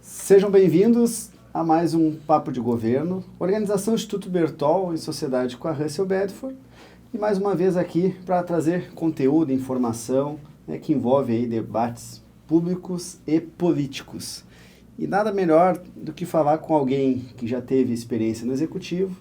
Sejam bem-vindos a mais um Papo de Governo, organização Instituto Bertol em sociedade com a Russell Bedford, e mais uma vez aqui para trazer conteúdo e informação, que envolve aí debates públicos e políticos. E nada melhor do que falar com alguém que já teve experiência no Executivo,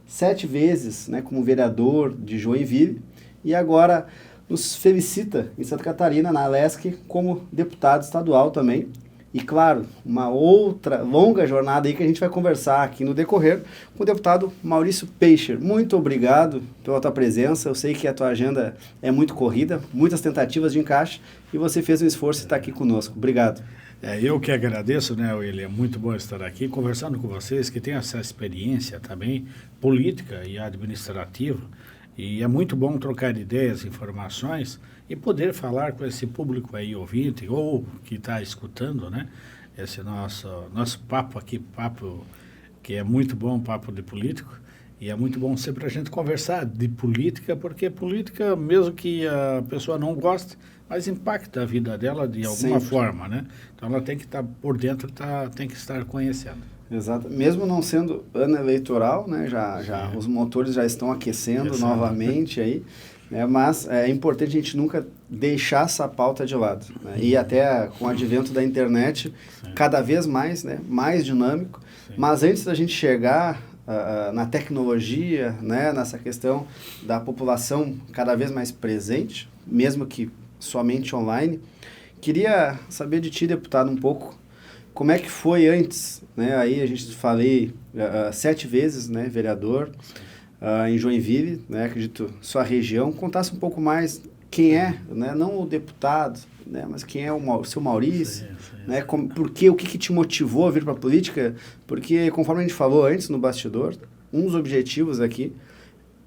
7 vezes como vereador de Joinville, e agora nos felicita em Santa Catarina, na Alesc, como deputado estadual também. E claro, uma outra longa jornada aí que a gente vai conversar aqui no decorrer com o deputado Maurício Peicher. Muito obrigado pela tua presença. Eu sei que a tua agenda é muito corrida, muitas tentativas de encaixe, e você fez um esforço e está aqui conosco. Obrigado. Eu que agradeço, William? É muito bom estar aqui conversando com vocês que têm essa experiência também política e administrativa. E é muito bom trocar ideias, informações e poder falar com esse público aí ouvinte ou que está escutando, Esse nosso papo aqui, papo que é muito bom, papo de político. E é muito bom sempre a gente conversar de política, porque política, mesmo que a pessoa não goste, mas impacta a vida dela de alguma forma, Então ela tem que estar por dentro, tem que estar conhecendo. Exato. Mesmo não sendo ano eleitoral, já os motores já estão aquecendo novamente aí, mas é importante a gente nunca deixar essa pauta de lado, E até com o advento da internet, cada vez mais, mais dinâmico. Mas antes da gente chegar na tecnologia, nessa questão da população cada vez mais presente, mesmo que somente online, queria saber de ti, deputado, um pouco como é que foi antes, Aí a gente falei 7 vezes, vereador em Joinville, acredito sua região. Contasse um pouco mais quem é, não o deputado, mas quem é o seu Maurício, o que te motivou a vir para a política? Porque, conforme a gente falou antes no bastidor, um dos objetivos aqui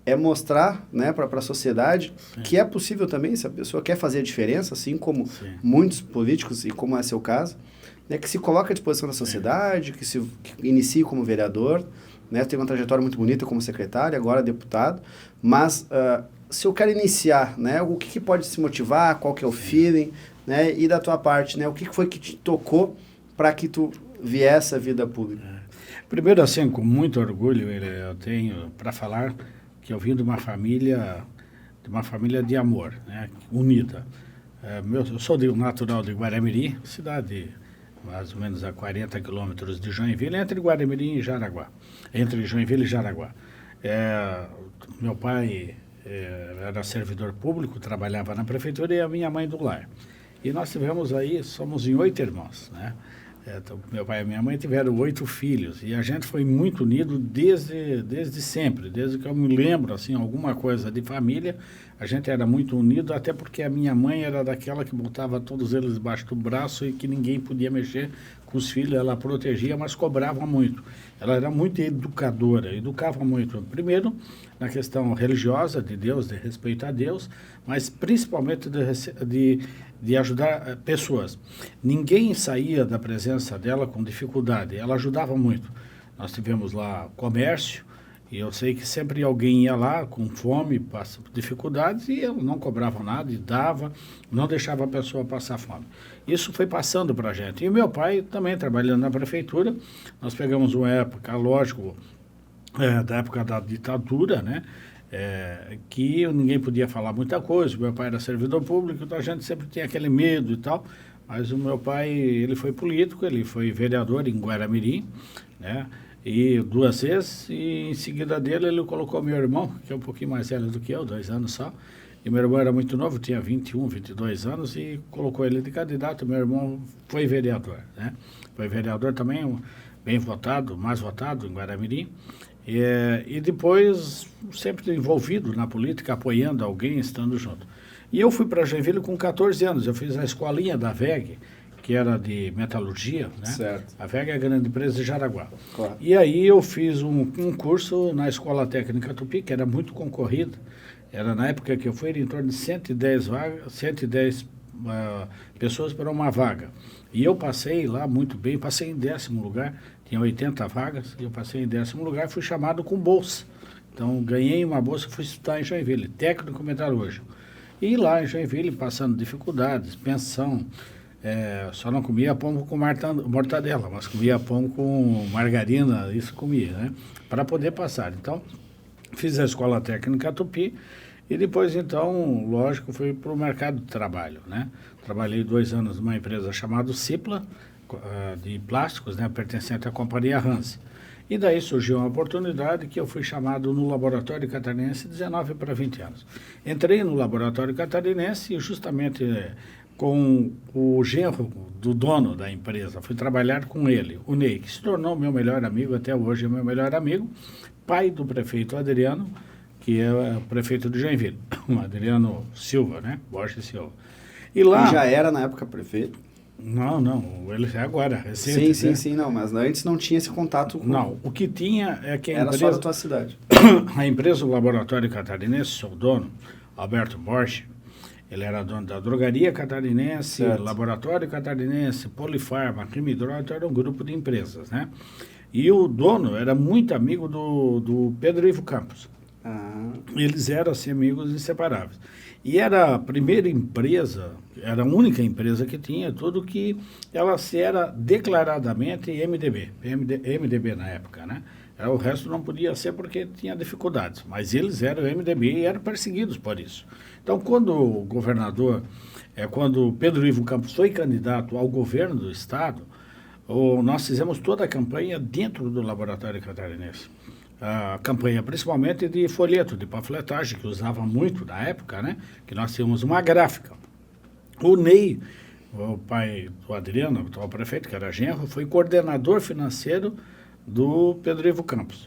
é mostrar para a sociedade que é possível também, se a pessoa quer fazer a diferença, assim como muitos políticos, e como é seu caso, que se coloca à disposição da sociedade, que inicie como vereador, tem uma trajetória muito bonita como secretário, agora deputado, mas se eu quero iniciar, o que pode se motivar, qual que é o feeling, e da tua parte, o que foi que te tocou para que tu viesse à vida pública? Primeiro, assim, com muito orgulho, eu tenho para falar que eu vim de uma família de amor, unida. Eu sou natural de Guaramirim, cidade mais ou menos a 40 quilômetros de Joinville, entre Guaramirim e Jaraguá, entre Joinville e Jaraguá. Meu pai era servidor público, trabalhava na prefeitura, e a minha mãe do lar. E nós somos em 8 irmãos, Então, meu pai e minha mãe tiveram 8 filhos, e a gente foi muito unido desde sempre, desde que eu me lembro, assim, alguma coisa de família, a gente era muito unido, até porque a minha mãe era daquela que botava todos eles debaixo do braço e que ninguém podia mexer com os filhos, ela protegia, mas cobrava muito. Ela era muito educadora, educava muito, primeiro na questão religiosa de Deus, de respeito a Deus, mas principalmente de ajudar pessoas. Ninguém saía da presença dela com dificuldade, ela ajudava muito. Nós tivemos lá comércio, e eu sei que sempre alguém ia lá com fome, passando dificuldades, e eu não cobrava nada, e dava, não deixava a pessoa passar fome. Isso foi passando para a gente. E o meu pai também trabalhando na prefeitura, nós pegamos uma época, lógico, da época da ditadura, que ninguém podia falar muita coisa, meu pai era servidor público, então a gente sempre tinha aquele medo e tal, mas o meu pai, ele foi político, ele foi vereador em Guaramirim, e 2 vezes, e em seguida dele ele colocou meu irmão, que é um pouquinho mais velho do que eu, 2 anos só, e meu irmão era muito novo, tinha 21, 22 anos, e colocou ele de candidato. Meu irmão foi vereador, Foi vereador também, bem votado, mais votado em Guaramirim, e depois sempre envolvido na política, apoiando alguém, estando junto. E eu fui para Joinville com 14 anos, eu fiz a escolinha da VEG, que era de metalurgia, Certo. A VEG é a grande empresa de Jaraguá. Claro. E aí eu fiz um curso na Escola Técnica Tupi, que era muito concorrido. Era na época que eu fui, era em torno de 110 vagas, 110 pessoas para uma vaga. E eu passei lá muito bem, passei em 10º lugar, tinha 80 vagas, e eu passei em 10º lugar, fui chamado com bolsa. Então ganhei uma bolsa e fui estudar em Joinville, técnico metalúrgico. E lá em Joinville, passando dificuldades, pensão, só não comia pão com mortadela, mas comia pão com margarina, isso comia, né? Para poder passar. Então, fiz a escola técnica Tupi e depois, então, lógico, fui para o mercado de trabalho, né? Trabalhei 2 anos numa empresa chamada Cipla, de plásticos, né? Pertencente à companhia Hanse. E daí surgiu uma oportunidade que eu fui chamado no Laboratório Catarinense 19 para 20 anos. Entrei no Laboratório Catarinense e justamente com o genro do dono da empresa, fui trabalhar com ele, o Ney, que se tornou meu melhor amigo, até hoje é meu melhor amigo, pai do prefeito Adriano, que é o prefeito de Joinville, o Adriano Silva, né? Borges Silva. E lá... E já era na época prefeito? Não, ele é agora, recente. Sim, não, mas antes não tinha esse contato com... Não, o que tinha é que a era empresa... só da tua cidade. A empresa do Laboratório Catarinense, seu dono, Alberto Borges, ele era dono da Drogaria Catarinense, certo. Laboratório Catarinense, Polifarma, Quimidrol, então era um grupo de empresas, né? E o dono era muito amigo do Pedro Ivo Campos. Eles eram, assim, amigos inseparáveis. E era a primeira empresa, era a única empresa que tinha tudo que ela se era declaradamente MDB na época, né? O resto não podia ser porque tinha dificuldades, mas eles eram MDB e eram perseguidos por isso. Então, quando o governador, quando Pedro Ivo Campos foi candidato ao governo do estado, nós fizemos toda a campanha dentro do Laboratório Catarinense. A campanha principalmente de folheto, de panfletagem, que usava muito na época, né? Que nós tínhamos uma gráfica. O Ney, o pai do Adriano, o atual prefeito, que era genro, foi coordenador financeiro do Pedro Ivo Campos.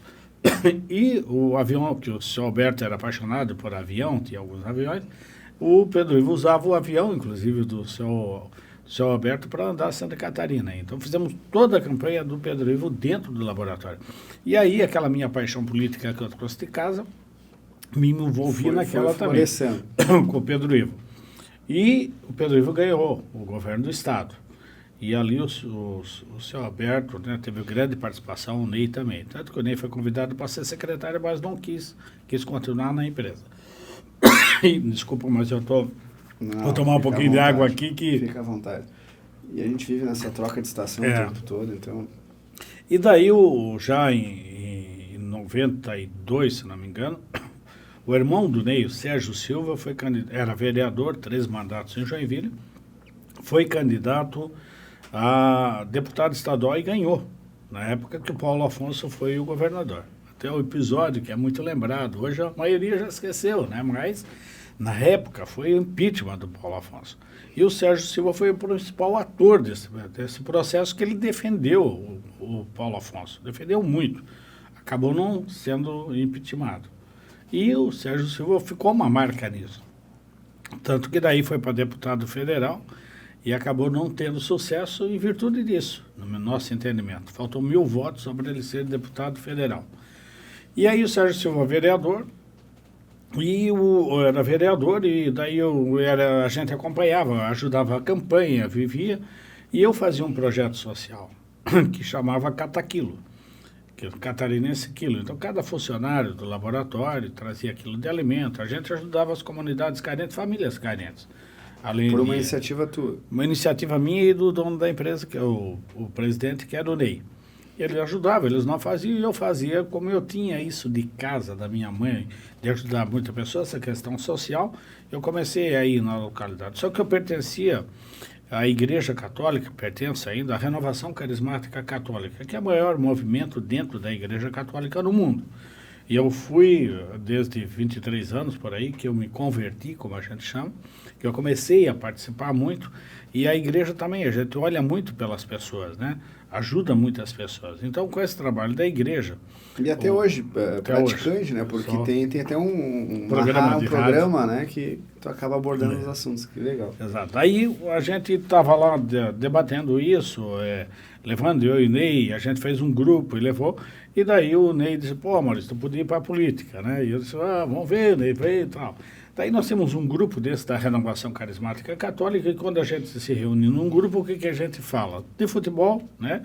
E o avião, que o senhor Alberto era apaixonado por avião, tinha alguns aviões, o Pedro Ivo usava o avião, inclusive, do senhor Alberto, para andar a Santa Catarina. Então, fizemos toda a campanha do Pedro Ivo dentro do laboratório. E aí, aquela minha paixão política que eu trouxe de casa, me envolvi naquela também, com o Pedro Ivo. E o Pedro Ivo ganhou o governo do estado. E ali o senhor Alberto, né, teve grande participação, o Ney também. Tanto que o Ney foi convidado para ser secretário, mas não quis continuar na empresa. E, desculpa, mas eu vou tomar um pouquinho de água aqui que... Fica à vontade. E a gente vive nessa troca de estação o tempo todo, então... E daí, já em 92, se não me engano, o irmão do Ney, o Sérgio Silva, era vereador, 3 mandatos em Joinville, foi candidato a deputado estadual e ganhou, na época que o Paulo Afonso foi o governador. Até o episódio que é muito lembrado, hoje a maioria já esqueceu, né? Mas na época foi o impeachment do Paulo Afonso. E o Sérgio Silva foi o principal ator desse processo, que ele defendeu o Paulo Afonso, defendeu muito. Acabou não sendo impeachmentado. E o Sérgio Silva ficou uma marca nisso. Tanto que daí foi para deputado federal, e acabou não tendo sucesso em virtude disso, no nosso entendimento. Faltam 1000 votos para ele ser deputado federal. E aí o Sérgio Silva, vereador, era vereador, e daí a gente acompanhava, ajudava a campanha, vivia, e eu fazia um projeto social que chamava Cataquilo, que é Catarinense Quilo. Então, cada funcionário do laboratório trazia quilo de alimento, a gente ajudava as comunidades carentes, famílias carentes. Por uma iniciativa tua? Uma iniciativa minha e do dono da empresa, que é o presidente, que era o Ney. Ele ajudava, eles não faziam, e eu fazia, como eu tinha isso de casa da minha mãe, de ajudar muita pessoa, essa questão social, eu comecei a ir na localidade. Só que eu pertencia à Igreja Católica, pertenço ainda à Renovação Carismática Católica, que é o maior movimento dentro da Igreja Católica no mundo. E eu fui, desde 23 anos por aí, que eu me converti, como a gente chama, que eu comecei a participar muito, e a igreja também, a gente olha muito pelas pessoas, né? Ajuda muito as pessoas. Então, com esse trabalho da igreja... E até hoje, praticante, né? Porque tem até um programa, né? Que tu acaba abordando os assuntos, que legal. Exato. Aí a gente estava lá debatendo isso, levando eu e o Ney, a gente fez um grupo e levou, e daí o Ney disse, pô, Maurício, tu podia ir para a política, né? E eu disse, vamos ver, Ney, veio e tal. Daí nós temos um grupo desse da Renovação Carismática Católica, e quando a gente se reúne num grupo, o que a gente fala? De futebol, né?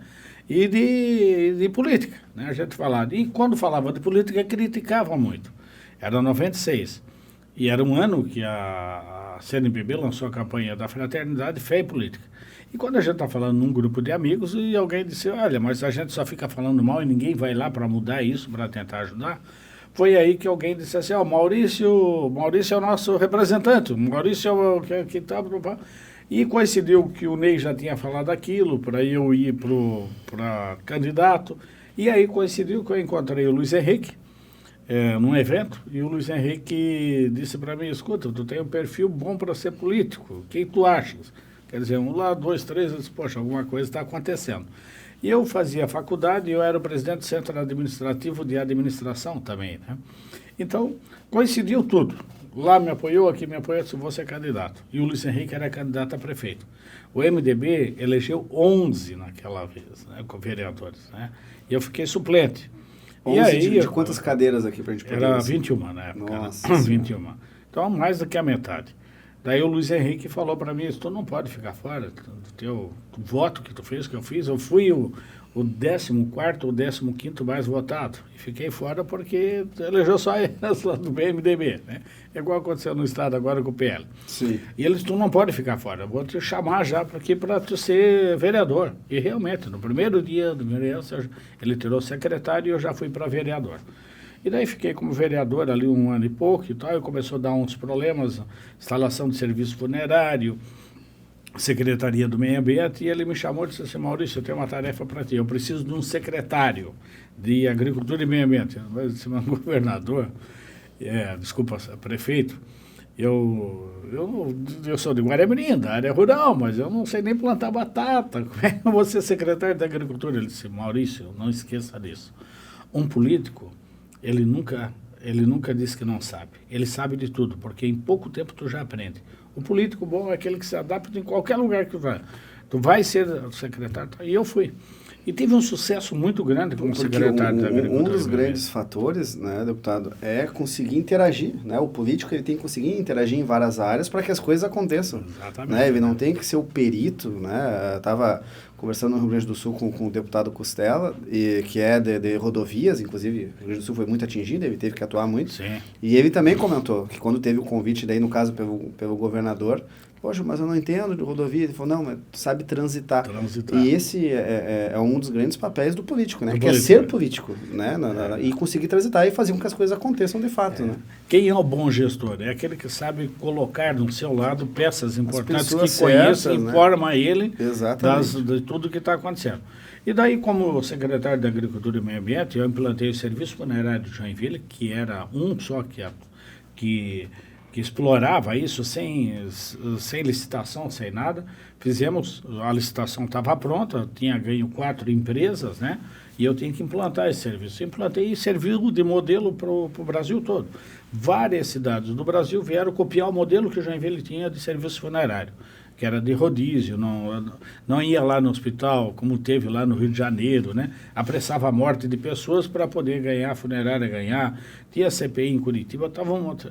E de política, né? A gente falava. E quando falava de política, criticava muito. Era 96. E era um ano que a CNBB lançou a campanha da Fraternidade, Fé e Política. E quando a gente está falando num grupo de amigos e alguém disse, olha, mas a gente só fica falando mal e ninguém vai lá para mudar isso, para tentar ajudar, foi aí que alguém disse assim, Maurício é o nosso representante, o Maurício é o que está... E coincidiu que o Ney já tinha falado aquilo, para eu ir para candidato, e aí coincidiu que eu encontrei o Luiz Henrique, num evento, e o Luiz Henrique disse para mim, escuta, tu tem um perfil bom para ser político, o que tu achas? Quer dizer, um lá, dois, três, eu disse, poxa, alguma coisa está acontecendo. E eu fazia faculdade e eu era o presidente do Centro Administrativo de Administração também, né? Então, coincidiu tudo. Lá me apoiou, aqui me apoiou, se você é candidato. E o Luiz Henrique era candidato a prefeito. O MDB elegeu 11 naquela vez, né, com vereadores, né? E eu fiquei suplente. 11 e aí, de quantas cadeiras aqui para a gente poder... Era 21 na época. Nossa, né? 21. Então, mais do que a metade. Daí o Luiz Henrique falou para mim, tu não pode ficar fora do teu voto que tu fez, que eu fiz. Eu fui o 14º ou 15º mais votado. E fiquei fora porque elegeu só eles lá do MDB, né? É igual aconteceu no estado agora com o PL. Sim. E eles, tu não pode ficar fora, eu vou te chamar já aqui para tu ser vereador. E realmente, no primeiro dia do meu ele tirou secretário e eu já fui para vereador. E daí fiquei como vereador ali 1 ano e pouco e tal, e começou a dar uns problemas, instalação de serviço funerário, Secretaria do Meio Ambiente, e ele me chamou e disse assim, Maurício, eu tenho uma tarefa para ti, eu preciso de um secretário de Agricultura e Meio Ambiente. Eu disse, mas governador, desculpa, prefeito, eu sou de Guaramirim, da área rural, mas eu não sei nem plantar batata, como é que eu vou ser secretário da Agricultura? Ele disse, Maurício, não esqueça disso, um político, ele nunca diz que não sabe. Ele sabe de tudo, porque em pouco tempo tu já aprende. O político bom é aquele que se adapta em qualquer lugar que tu vai. Tu vai ser secretário, e eu fui. E tive um sucesso muito grande como secretário da Agricultura. Um dos grandes fatores, né, deputado, é conseguir interagir, né? O político ele tem que conseguir interagir em várias áreas para que as coisas aconteçam. Exatamente. Né? Ele não tem que ser o perito, né? Estava conversando no Rio Grande do Sul com o deputado Costela, que é de rodovias, inclusive o Rio Grande do Sul foi muito atingido, ele teve que atuar muito. Sim. E ele também comentou que quando teve o convite, daí no caso pelo governador, poxa, mas eu não entendo de rodovia. Ele falou, não, mas tu sabe transitar. E esse é um dos grandes papéis do político, né? Que é ser político, né? E conseguir transitar e fazer com que as coisas aconteçam de fato, né? Quem é o bom gestor? É aquele que sabe colocar do seu lado peças importantes que certas, conhece e né? informa ele de tudo que está acontecendo. E daí, como secretário da Agricultura e Meio Ambiente, eu implantei o Serviço Funerário de Joinville, que era um só que explorava isso sem licitação, sem nada. Fizemos, a licitação estava pronta, tinha ganho 4 empresas, né? E eu tinha que implantar esse serviço. Implantei e serviu de modelo para o Brasil todo. Várias cidades do Brasil vieram copiar o modelo que o Joinville tinha de serviço funerário, que era de rodízio, não ia lá no hospital, como teve lá no Rio de Janeiro, né? Apressava a morte de pessoas para poder ganhar, a funerária ganhar. Tinha CPI em Curitiba,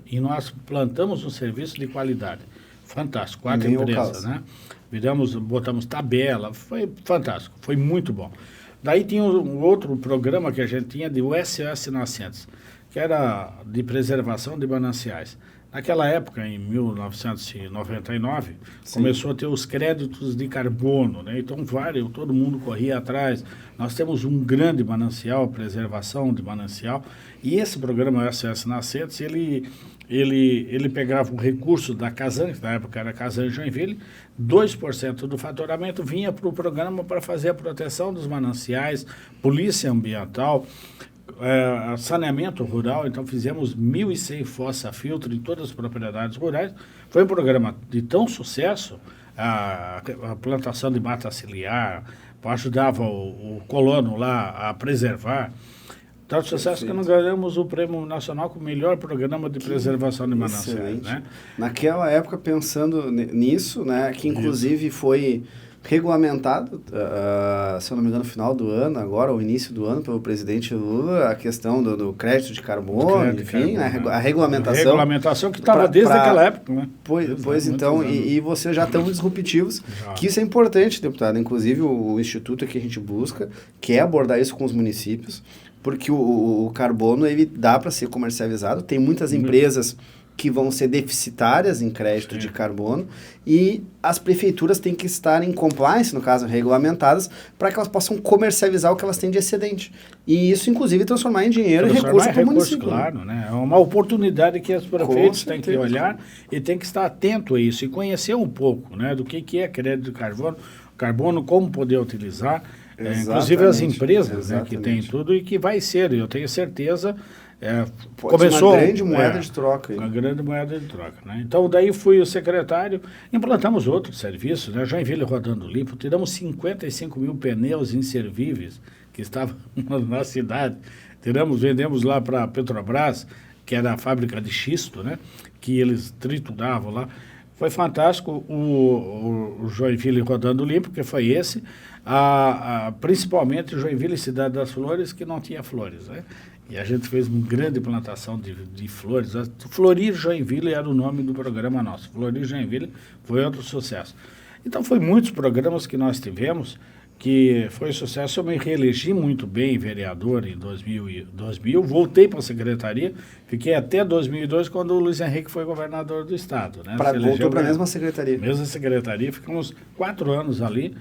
e nós plantamos um serviço de qualidade. Fantástico, 4 empresas, né? Botamos tabela, foi fantástico, foi muito bom. Daí tinha um outro programa que a gente tinha de SOS Nascentes, que era de preservação de mananciais. Naquela época, em 1999, sim, começou a ter os créditos de carbono, né? Então, todo mundo corria atrás. Nós temos um grande manancial, preservação de manancial, e esse programa SOS Nascentes, ele pegava o recurso da Casan, que na época era Casan Joinville, 2% do faturamento vinha para o programa para fazer a proteção dos mananciais, polícia ambiental, saneamento rural. Então fizemos 1.100 fossa-filtro em todas as propriedades rurais. Foi um programa de tão sucesso, a plantação de mata ciliar, ajudava o colono lá a preservar. Tanto sucesso que nós ganhamos o Prêmio Nacional com o melhor programa de preservação de mananciais, né? Naquela época, pensando nisso, né, que inclusive foi regulamentado, se eu não me engano, no final do ano, agora, o início do ano, pelo presidente Lula, a questão do crédito de carbono, enfim, a regulamentação. A regulamentação que estava desde aquela época, né? Pois então, e vocês já estão disruptivos, que isso é importante, deputado. Inclusive, o Instituto que a gente busca quer abordar isso com os municípios, porque o carbono, ele dá para ser comercializado. Tem muitas empresas que vão ser deficitárias em crédito de carbono, e as prefeituras têm que estar em compliance, no caso, regulamentadas, para que elas possam comercializar o que elas têm de excedente. E isso, inclusive, transformar em dinheiro e recurso para o município. Claro, né? É uma oportunidade que os prefeitos têm que olhar e têm que estar atento a isso e conhecer um pouco, né, do que é crédito de carbono, como poder utilizar, inclusive as empresas, né, que têm tudo e que vai ser, eu tenho certeza. Começou uma grande moeda de troca. Uma grande moeda de troca, né? Então, daí fui o secretário, implantamos outros serviços, né? Joinville Rodando Limpo, tiramos 55 mil pneus inservíveis que estavam na cidade. Vendemos lá para a Petrobras, que era a fábrica de xisto, né? Que eles trituravam lá. Foi fantástico o Joinville Rodando Limpo, que foi esse, principalmente Joinville Cidade das Flores, que não tinha flores, né? E a gente fez uma grande plantação de flores. Florir Joinville era o nome do programa nosso. Florir Joinville foi outro sucesso. Então, foi muitos programas que nós tivemos que foi sucesso. Eu me reelegi muito bem vereador em 2000. Voltei para a secretaria, fiquei até 2002, quando o Luiz Henrique foi governador do estado. Né? Voltou para a mesma secretaria. Mesma secretaria, ficamos 4 anos ali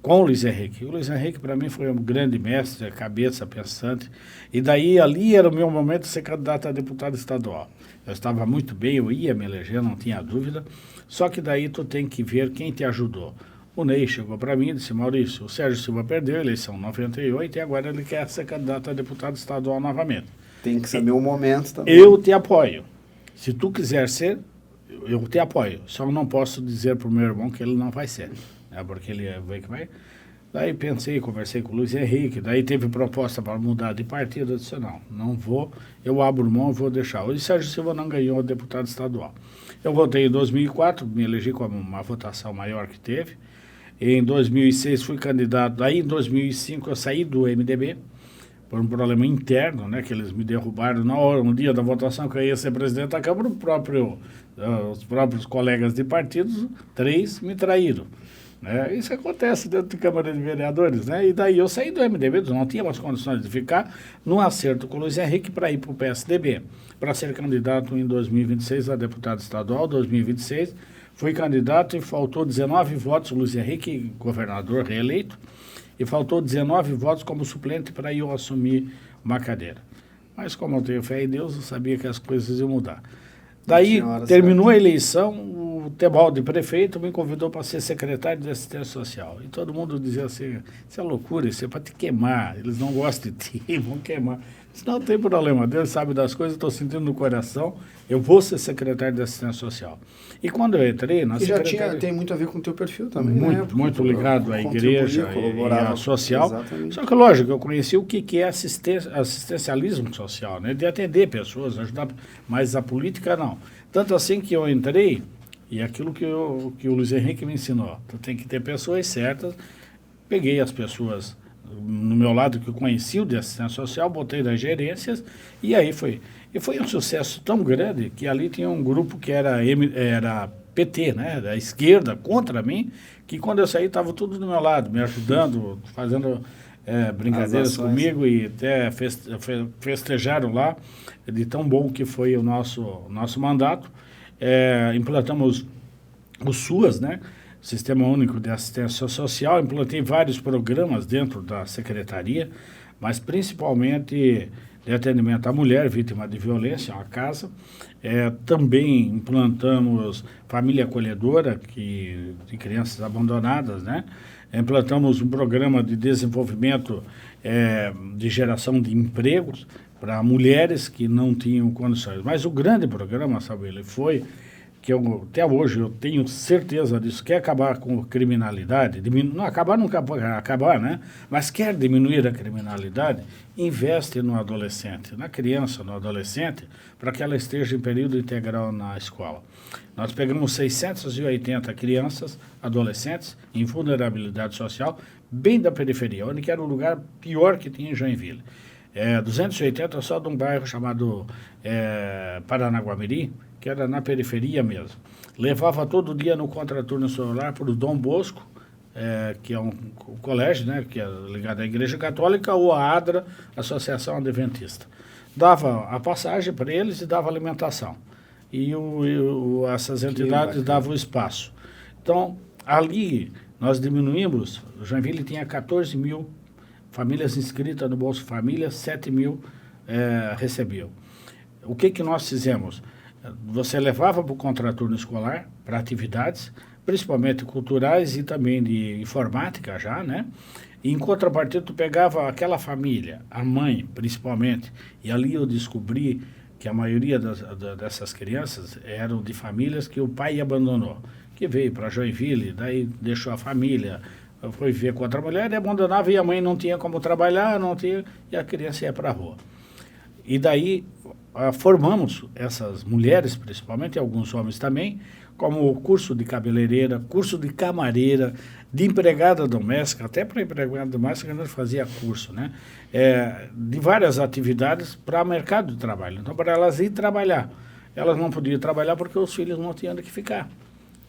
com o Luiz Henrique. O Luiz Henrique, para mim, foi um grande mestre, cabeça pensante. E daí, ali era o meu momento de ser candidato a deputado estadual. Eu estava muito bem, eu ia me eleger, não tinha dúvida. Só que daí tu tem que ver quem te ajudou. O Ney chegou para mim e disse: Maurício, o Sérgio Silva perdeu a eleição em 98 e agora ele quer ser candidato a deputado estadual novamente. Tem que saber o momento também. Eu te apoio. Se tu quiser ser, eu te apoio. Só não posso dizer para o meu irmão que ele não vai ser. Porque ele vai que vai. Daí pensei, conversei com o Luiz Henrique, daí teve proposta para mudar de partido. Eu disse: não vou, eu abro mão e vou deixar. O Sérgio Silva não ganhou deputado estadual. Eu votei em 2004, me elegi com uma votação maior que teve. Em 2006 fui candidato, daí em 2005 eu saí do MDB, por um problema interno, né, que eles me derrubaram na hora, no dia da votação que eu ia ser presidente da Câmara, os próprios colegas de partidos, 3 me traíram. Né? Isso acontece dentro de Câmara de Vereadores, né? E daí eu saí do MDB, não tinha mais condições de ficar, num acerto com o Luiz Henrique para ir para o PSDB, para ser candidato em 2026 a deputado estadual. 2026 fui candidato e faltou 19 votos, o Luiz Henrique, governador reeleito, e faltou 19 votos como suplente para eu assumir uma cadeira. Mas como eu tenho fé em Deus, eu sabia que as coisas iam mudar. Daí, terminou a eleição, o Tebaldo, prefeito, me convidou para ser secretário de assistência social. E todo mundo dizia assim: isso é loucura, isso é para te queimar, eles não gostam de ti, vão queimar. Isso não tem problema, Deus sabe das coisas, estou sentindo no coração, eu vou ser secretário de assistência social. E quando eu entrei na secretaria... tem muito a ver com o teu perfil também, muito, né? Muito ligado à igreja e à social. Exatamente. Só que, lógico, eu conheci o que é assistencialismo social, né? De atender pessoas, ajudar, mas a política não. Tanto assim que eu entrei, e aquilo que o Luiz Henrique me ensinou, tu tem que ter pessoas certas, peguei as pessoas no meu lado que eu conheci o de assistência social, botei nas gerências, e aí foi. E foi um sucesso tão grande que ali tinha um grupo que era PT, né, da esquerda, contra mim, que quando eu saí estava tudo do meu lado, me ajudando, fazendo brincadeiras comigo, e até festejaram lá, de tão bom que foi o nosso mandato. Implantamos o SUAS, né, Sistema Único de Assistência Social, implantei vários programas dentro da secretaria, mas principalmente de atendimento à mulher vítima de violência, uma casa. Também implantamos família acolhedora de crianças abandonadas, né? Implantamos um programa de desenvolvimento de geração de empregos para mulheres que não tinham condições. Mas o grande programa, sabe, ele foi que até hoje eu tenho certeza disso, quer acabar com a criminalidade, não acabar, né? Mas quer diminuir a criminalidade, investe no adolescente, na criança, no adolescente, para que ela esteja em período integral na escola. Nós pegamos 680 crianças, adolescentes, em vulnerabilidade social, bem da periferia, onde que era o lugar pior que tinha em Joinville. 280 só de um bairro chamado Paranaguamirim, que era na periferia mesmo. Levava todo dia no contraturno celular para o Dom Bosco, que é um colégio, né, que é ligado à Igreja Católica, ou à ADRA, Associação Adventista. Dava a passagem para eles e dava alimentação. e essas entidades davam espaço. Então, ali nós diminuímos, Joinville tinha 14 mil famílias inscritas no Bolsa Família, 7 mil recebiam. O que nós fizemos? Você levava para o contraturno escolar, para atividades, principalmente culturais e também de informática já, né? E em contrapartida, tu pegava aquela família, a mãe principalmente, e ali eu descobri que a maioria dessas crianças eram de famílias que o pai abandonou, que veio para Joinville, daí deixou a família, foi viver com outra mulher, e abandonava, e a mãe não tinha como trabalhar, não tinha, e a criança ia para a rua. E daí formamos essas mulheres, principalmente, e alguns homens também, como curso de cabeleireira, curso de camareira, de empregada doméstica, até para empregada doméstica a gente fazia curso, né? De várias atividades para o mercado de trabalho. Então, para elas ir trabalhar. Elas não podiam trabalhar porque os filhos não tinham onde ficar.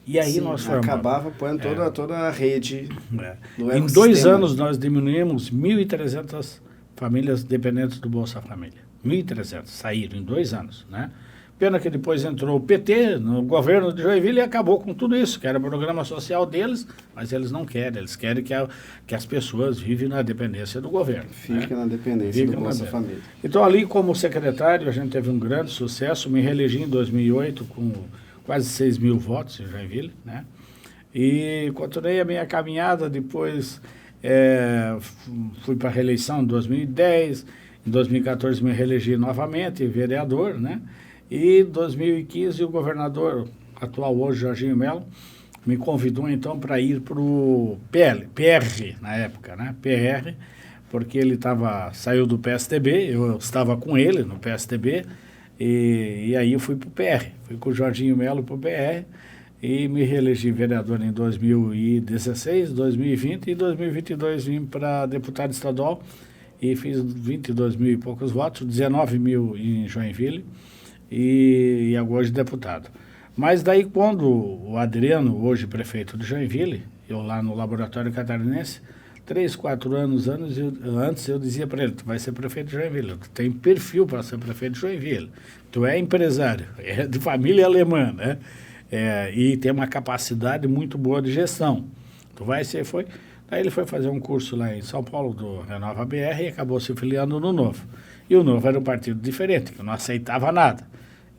E aí nós formamos. Acabava pondo toda a rede do Em 2 anos nós diminuímos 1.300 famílias dependentes do Bolsa Família. 1.300 saíram em 2 anos, né? Pena que depois entrou o PT no governo de Joinville e acabou com tudo isso, que era o programa social deles, mas eles não querem, eles querem que as pessoas vivem na dependência do governo. Fiquem na dependência do Bolsa Família. Então ali como secretário a gente teve um grande sucesso, me reelegi em 2008 com quase 6 mil votos em Joinville, né? E continuei a minha caminhada, depois fui para a reeleição em 2010, em 2014 me reelegi novamente, vereador, né? E em 2015 o governador atual hoje, Jorginho Melo, me convidou então para ir para o PR na época, né? PR, porque ele saiu do PSDB, eu estava com ele no PSDB, e aí eu fui para o PR, fui com o Jorginho Melo para o PR e me reelegi vereador em 2016, 2020 e 2022 vim para deputado estadual e fiz 22 mil e poucos votos, 19 mil em Joinville, e hoje deputado. Mas daí quando o Adriano, hoje prefeito de Joinville, eu lá no Laboratório Catarinense, 3, 4 anos antes eu dizia para ele, tu vai ser prefeito de Joinville, tu tem perfil para ser prefeito de Joinville, tu é empresário, é de família alemã, né? E tem uma capacidade muito boa de gestão, tu vai ser, foi... Aí ele foi fazer um curso lá em São Paulo do Renova BR e acabou se filiando no Novo. E o Novo era um partido diferente, que não aceitava nada.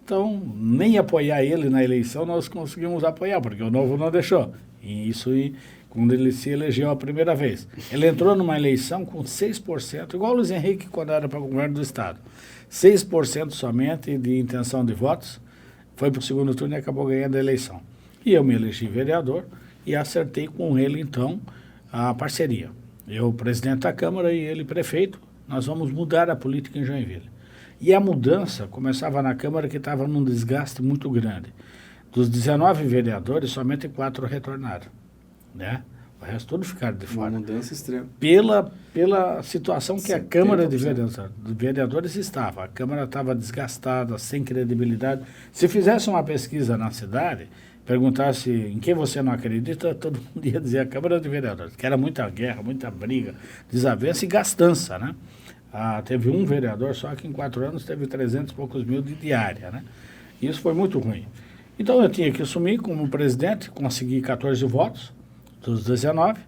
Então, nem apoiar ele na eleição nós conseguimos apoiar, porque o Novo não deixou. E isso quando ele se elegeu a primeira vez. Ele entrou numa eleição com 6%, igual o Luiz Henrique quando era para o governo do Estado. 6% somente de intenção de votos, foi para o segundo turno e acabou ganhando a eleição. E eu me elegi vereador e acertei com ele, então, a parceria. Eu, presidente da Câmara, e ele, prefeito, nós vamos mudar a política em Joinville. E a mudança começava na Câmara, que estava num desgaste muito grande. Dos 19 vereadores, somente 4 retornaram, né? O resto tudo ficaram de fora. Uma mudança extrema. Pela situação que 70%. A Câmara de Vereadores estava. A Câmara estava desgastada, sem credibilidade. Se fizesse uma pesquisa na cidade, perguntasse em quem você não acredita, todo mundo ia dizer a Câmara de Vereadores, que era muita guerra, muita briga, desavença e gastança, né? Teve um vereador só que em 4 anos teve 300 e poucos mil de diária, né? E isso foi muito ruim. Então eu tinha que assumir como presidente, consegui 14 votos dos 19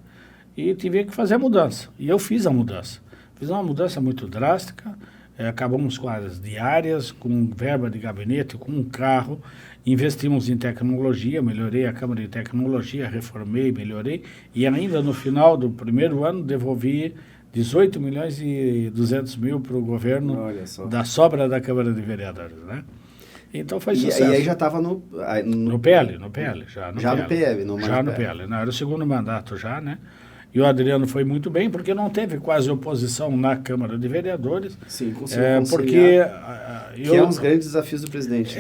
e tive que fazer a mudança. E eu fiz a mudança. Fiz uma mudança muito drástica, acabamos com as diárias, com verba de gabinete, com um carro, investimos em tecnologia, melhorei a Câmara de Tecnologia, reformei, melhorei, e ainda no final do primeiro ano devolvi 18 milhões e 200 mil para o governo da sobra da Câmara de Vereadores, né? Então foi sucesso. E aí já estava no PL, já no PL, não mais já no PL. Não, era o segundo mandato já, né? E o Adriano foi muito bem, porque não teve quase oposição na Câmara de Vereadores. Sim, conseguiu porque que é um dos grandes desafios do presidente.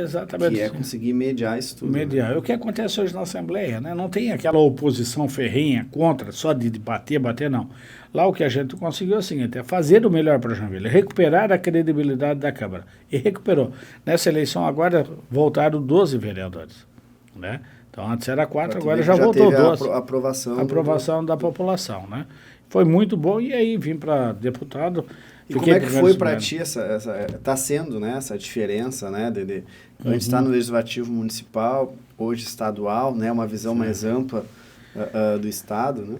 Exatamente. Que é conseguir mediar isso tudo. Mediar. Né? O que acontece hoje na Assembleia, né? Não tem aquela oposição ferrenha contra, só de bater, não. Lá o que a gente conseguiu é o seguinte, é fazer o melhor para Joinville, recuperar a credibilidade da Câmara. E recuperou. Nessa eleição agora voltaram 12 vereadores, né? Então antes era 4, agora já voltou 12. A aprovação da população, né? Foi muito bom e aí vim para deputado. E como é que foi para ti tá sendo, né, essa diferença, né, antes estar no Legislativo Municipal, hoje estadual, né, uma visão mais ampla do Estado, né?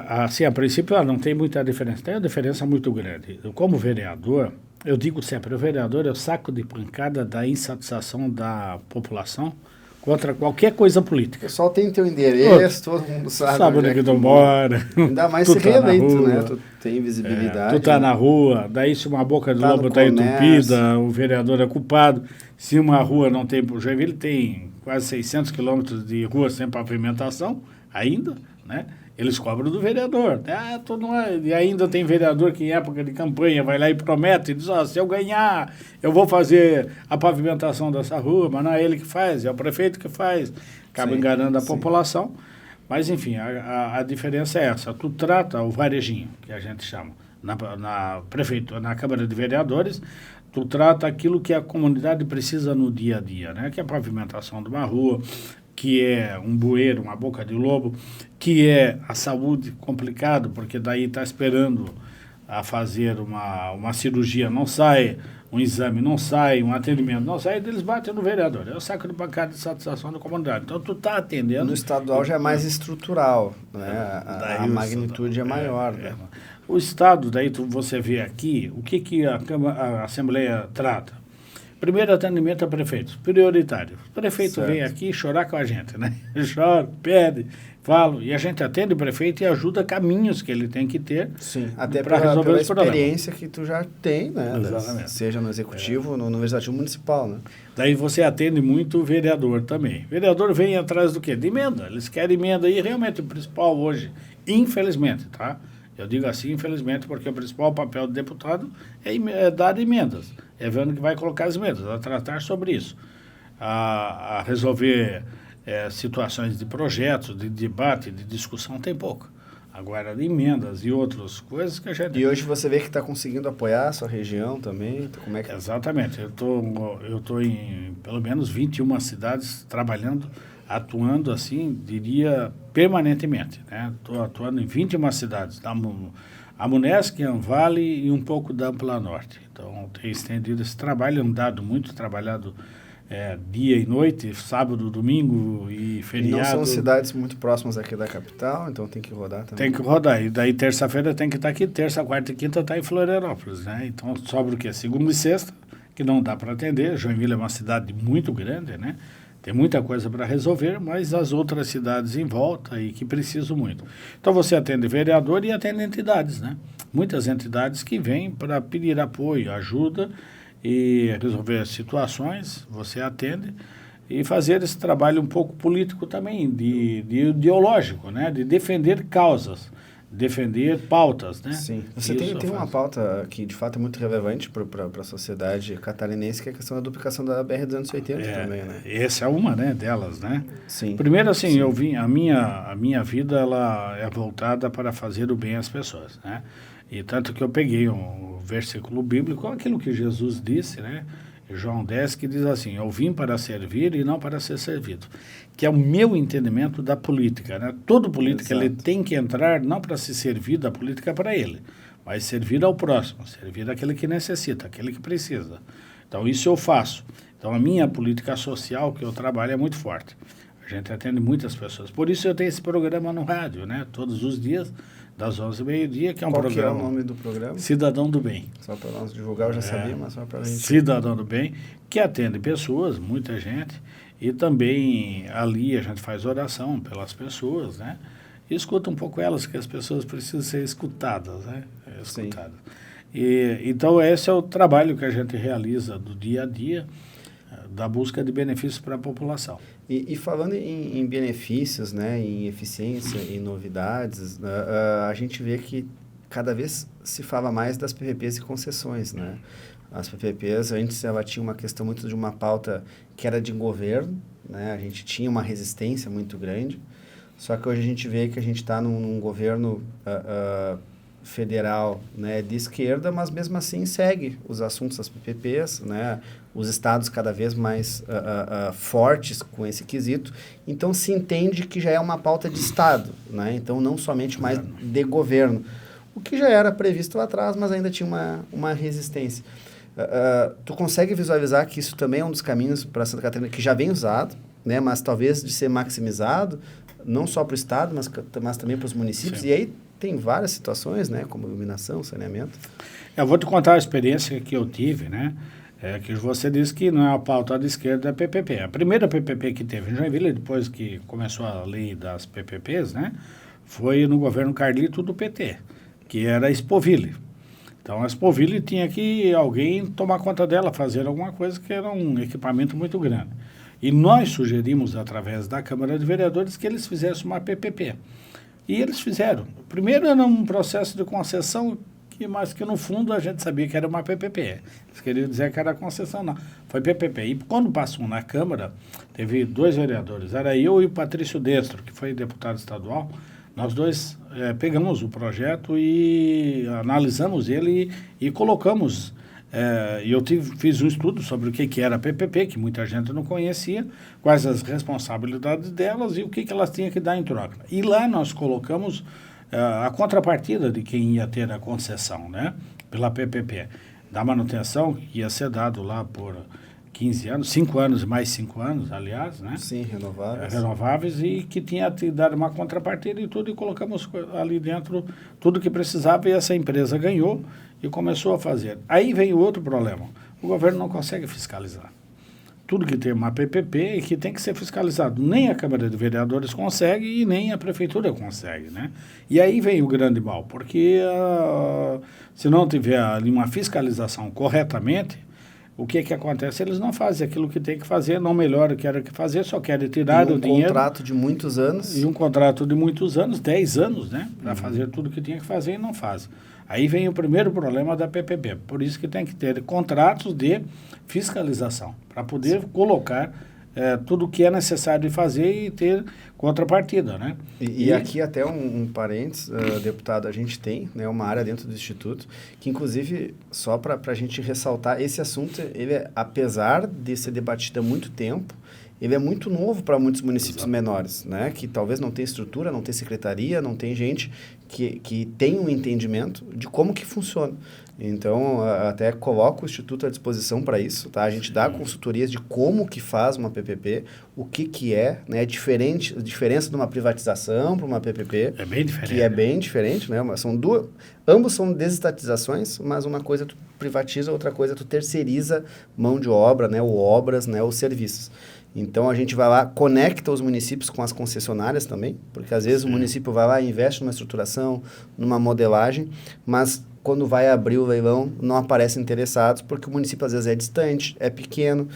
Assim, a princípio não tem muita diferença, tem uma diferença muito grande. Como vereador, eu digo sempre, o vereador é o saco de pancada da insatisfação da população contra qualquer coisa política. O pessoal tem teu endereço, todo mundo sabe onde é que tu mora. Ainda mais se reeleito, né? Tu tem visibilidade. Tu tá na rua, daí se uma boca de lobo tá entupida, o vereador é culpado. Se uma rua não tem... O Joinville tem quase 600 quilômetros de rua sem pavimentação, ainda, né? Eles cobram do vereador. E ainda tem vereador que em época de campanha vai lá e promete, e diz, se eu ganhar, eu vou fazer a pavimentação dessa rua, mas não é ele que faz, é o prefeito que faz. Acaba enganando a população. Mas, enfim, a diferença é essa. Tu trata o varejinho, que a gente chama, na prefeitura, na Câmara de Vereadores, tu trata aquilo que a comunidade precisa no dia a dia, né? Que é a pavimentação de uma rua, que é um bueiro, uma boca de lobo, que é a saúde complicado, porque daí está esperando a fazer uma cirurgia, não sai, um exame não sai, um atendimento não sai, eles batem no vereador. É o saco de pancada de satisfação da comunidade. Então, tu está atendendo... No estadual já é mais estrutural, né? A magnitude é maior. Né? O Estado, daí você vê aqui, o que a Assembleia trata? Primeiro atendimento a prefeitos, prioritário. O prefeito vem aqui chorar com a gente, né? Chora, pede, fala, e a gente atende o prefeito e ajuda caminhos que ele tem que ter para resolver os problemas. Experiência que tu já tem, né? Exatamente. Seja no Executivo ou no Legislativo Municipal, né? Daí você atende muito o vereador também. O vereador vem atrás do quê? De emenda. Eles querem emenda e realmente o principal hoje, infelizmente, tá? Eu digo assim, infelizmente, porque o principal papel do deputado é dar emendas. É vendo que vai colocar as emendas, a tratar sobre isso. A resolver situações de projetos, de debate, de discussão, tem pouco. Agora, de emendas e outras coisas que a gente... E hoje você vê que está conseguindo apoiar a sua região também? Como é que... Exatamente. Eu tô em pelo menos 21 cidades trabalhando, atuando assim, diria, permanentemente. Estou atuando em 21 cidades, a Munesc, Anvale e um pouco da Ampla Norte. Então, tenho estendido esse trabalho, andado muito, trabalhado dia e noite, sábado, domingo e feriado. E não são cidades muito próximas aqui da capital, então tem que rodar também. Tem que rodar, e daí terça-feira tem que estar aqui, terça, quarta e quinta está em Florianópolis, né? Então, sobra o quê? Segunda e sexta, que não dá para atender. Joinville é uma cidade muito grande, né? Tem muita coisa para resolver, mas as outras cidades em volta e que precisam muito. Então, você atende vereador e atende entidades, né? Muitas entidades que vêm para pedir apoio, ajuda e resolver situações, você atende e fazer esse trabalho um pouco político também, de ideológico, né? De defender causas, defender pautas, né? Sim. Você tem uma pauta que, de fato, é muito relevante para a sociedade catarinense, que é a questão da duplicação da BR-280 também, né? Essa é uma, né, delas, né? Sim. Primeiro, assim, a minha vida, ela é voltada para fazer o bem às pessoas, né? E tanto que eu peguei um versículo bíblico, aquilo que Jesus disse, né? João 10, que diz assim, eu vim para servir e não para ser servido. Que é o meu entendimento da política, né? Todo político, ele tem que entrar não para se servir da política para ele, mas servir ao próximo, servir àquele que necessita, aquele que precisa. Então, isso eu faço. Então, a minha política social que eu trabalho é muito forte. A gente atende muitas pessoas. Por isso, eu tenho esse programa no rádio, né? Todos os dias, das 11 ao meio-dia, que é um programa... Qual que é o nome do programa? Cidadão do Bem. Só para nós divulgar, eu já sabia, mas só para a gente... Cidadão do Bem, que atende pessoas, muita gente, e também ali a gente faz oração pelas pessoas, né? E escuta um pouco elas, que as pessoas precisam ser escutadas, né? Escutadas. Então, esse é o trabalho que a gente realiza do dia a dia, da busca de benefícios para a população. E falando em benefícios, né, em eficiência, em novidades, a gente vê que cada vez se fala mais das PPPs e concessões, né? As PPPs, antes ela tinha uma questão muito de uma pauta que era de governo, né? A gente tinha uma resistência muito grande, só que hoje a gente vê que a gente está num governo federal, né, de esquerda, mas mesmo assim segue os assuntos das PPPs, né, os estados cada vez mais fortes com esse quesito. Então, se entende que já é uma pauta de Estado, né, então não somente mais de governo, o que já era previsto lá atrás, mas ainda tinha uma resistência. Tu consegue visualizar que isso também é um dos caminhos para Santa Catarina que já vem usado, né, mas talvez de ser maximizado, não só para o Estado, mas também para os municípios. Sim. E aí tem várias situações, né, como iluminação, saneamento. Eu vou te contar a experiência que eu tive, né, que você disse que não é a pauta da esquerda, é a PPP. A primeira PPP que teve em Joinville, depois que começou a lei das PPPs, né, foi no governo Carlito do PT, que era a Expoville. Então, a Expoville tinha que alguém tomar conta dela, fazer alguma coisa que era um equipamento muito grande. E nós sugerimos, através da Câmara de Vereadores, que eles fizessem uma PPP. E eles fizeram. Primeiro era um processo de concessão, mas que no fundo a gente sabia que era uma PPP. Eles queriam dizer que era concessão, não. Foi PPP. E quando passou na Câmara, teve 2 vereadores. Era eu e o Patrício Destro, que foi deputado estadual. Nós dois pegamos o projeto e analisamos ele e colocamos. Eu fiz um estudo sobre o que era a PPP, que muita gente não conhecia, quais as responsabilidades delas e o que elas tinham que dar em troca. E lá nós colocamos a contrapartida de quem ia ter a concessão, né, pela PPP, da manutenção, que ia ser dado lá por 15 anos, 5 anos e mais 5 anos, aliás, né? Sim, renováveis. Renováveis, e que tinha te dado uma contrapartida e tudo, e colocamos ali dentro tudo que precisava, e essa empresa ganhou e começou a fazer. Aí vem o outro problema, o governo não consegue fiscalizar. Tudo que tem uma PPP e que tem que ser fiscalizado, nem a Câmara de Vereadores consegue e nem a Prefeitura consegue, né? E aí vem o grande mal, porque se não tiver ali uma fiscalização corretamente, o que acontece? Eles não fazem aquilo que tem que fazer, não melhoram o que era que fazer, só querem tirar o dinheiro. Um contrato de muitos anos. E um contrato de muitos anos, 10 anos, né? Para fazer tudo que tinha que fazer e não faz. Aí vem o primeiro problema da PPP. Por isso que tem que ter contratos de fiscalização, para poder colocar tudo o que é necessário de fazer e ter contrapartida, né? E aqui até um parênteses, deputado, a gente tem, né, uma área dentro do Instituto, que inclusive, só para a gente ressaltar, esse assunto, ele apesar de ser debatido há muito tempo, ele é muito novo para muitos municípios menores, né? Que talvez não tenha estrutura, não tenha secretaria, não tem gente que tem um entendimento de como que funciona. Então, até coloco o Instituto à disposição para isso, tá? A gente dá consultorias de como que faz uma PPP, o que é, né? A diferença de uma privatização para uma PPP. É bem diferente. Que é bem diferente, né? São ambos são desestatizações, mas uma coisa tu privatiza, outra coisa tu terceiriza mão de obra, né? Ou obras, né? Ou serviços. Então, a gente vai lá, conecta os municípios com as concessionárias também, porque às vezes o município vai lá e investe numa estruturação, numa modelagem, mas quando vai abrir o leilão, não aparecem interessados, porque o município às vezes é distante, é pequeno.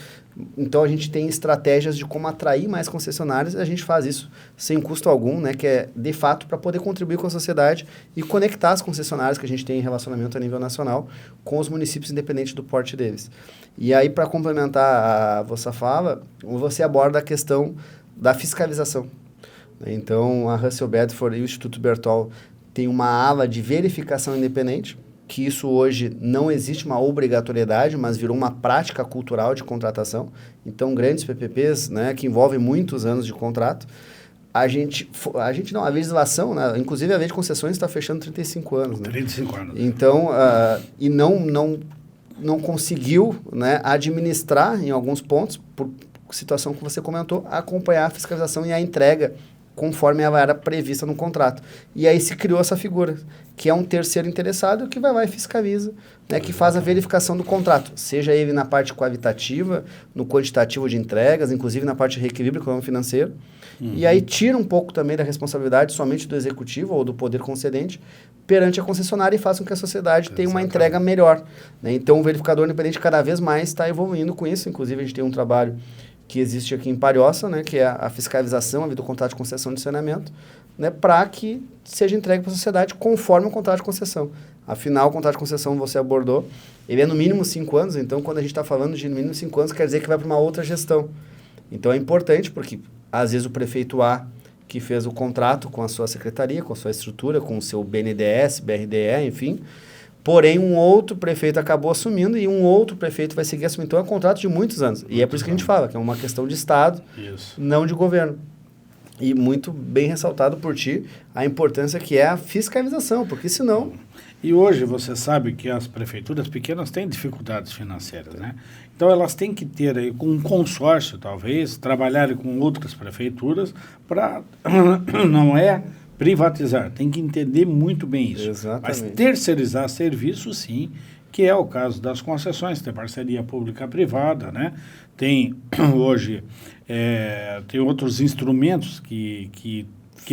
Então, a gente tem estratégias de como atrair mais concessionários, e a gente faz isso sem custo algum, né, que é, de fato, para poder contribuir com a sociedade e conectar as concessionárias que a gente tem em relacionamento a nível nacional com os municípios, independente do porte deles. E aí, para complementar a vossa fala, você aborda a questão da fiscalização. Então, a Russell Bedford e o Instituto Bertol têm uma ala de verificação independente, que isso hoje não existe uma obrigatoriedade, mas virou uma prática cultural de contratação. Então, grandes PPPs, né, que envolvem muitos anos de contrato, a legislação, né, inclusive a lei de concessões está fechando 35 anos. Né? 35 anos. Então, e não conseguiu, né, administrar em alguns pontos, por situação que você comentou, acompanhar a fiscalização e a entrega conforme ela era prevista no contrato. E aí se criou essa figura, que é um terceiro interessado que vai lá e fiscaliza, né, que faz a verificação do contrato, seja ele na parte qualitativa, no quantitativo de entregas, inclusive na parte de reequilíbrio econômico financeiro, e aí tira um pouco também da responsabilidade somente do executivo ou do poder concedente perante a concessionária e faz com que a sociedade tenha uma entrega melhor. Né? Então o verificador independente cada vez mais está evoluindo com isso, inclusive a gente tem um trabalho que existe aqui em Palhoça, né, que é a fiscalização do contrato de concessão de saneamento, né, para que seja entregue para a sociedade conforme o contrato de concessão. Afinal, o contrato de concessão você abordou, ele é no mínimo 5 anos, então quando a gente está falando de no mínimo 5 anos, quer dizer que vai para uma outra gestão. Então é importante, porque às vezes o prefeito A que fez o contrato com a sua secretaria, com a sua estrutura, com o seu BNDES, BRDE, enfim. Porém, um outro prefeito acabou assumindo e um outro prefeito vai seguir assumindo. Então, é um contrato de muitos anos. E é por isso que a gente fala, que é uma questão de Estado, não de governo. E muito bem ressaltado por ti a importância que é a fiscalização, porque senão... E hoje você sabe que as prefeituras pequenas têm dificuldades financeiras, né? Então elas têm que ter aí um consórcio, talvez, trabalhar com outras prefeituras para, não é privatizar, tem que entender muito bem isso. Exatamente. Mas terceirizar serviço, sim, que é o caso das concessões, tem parceria pública-privada, né? Tem hoje, tem outros instrumentos que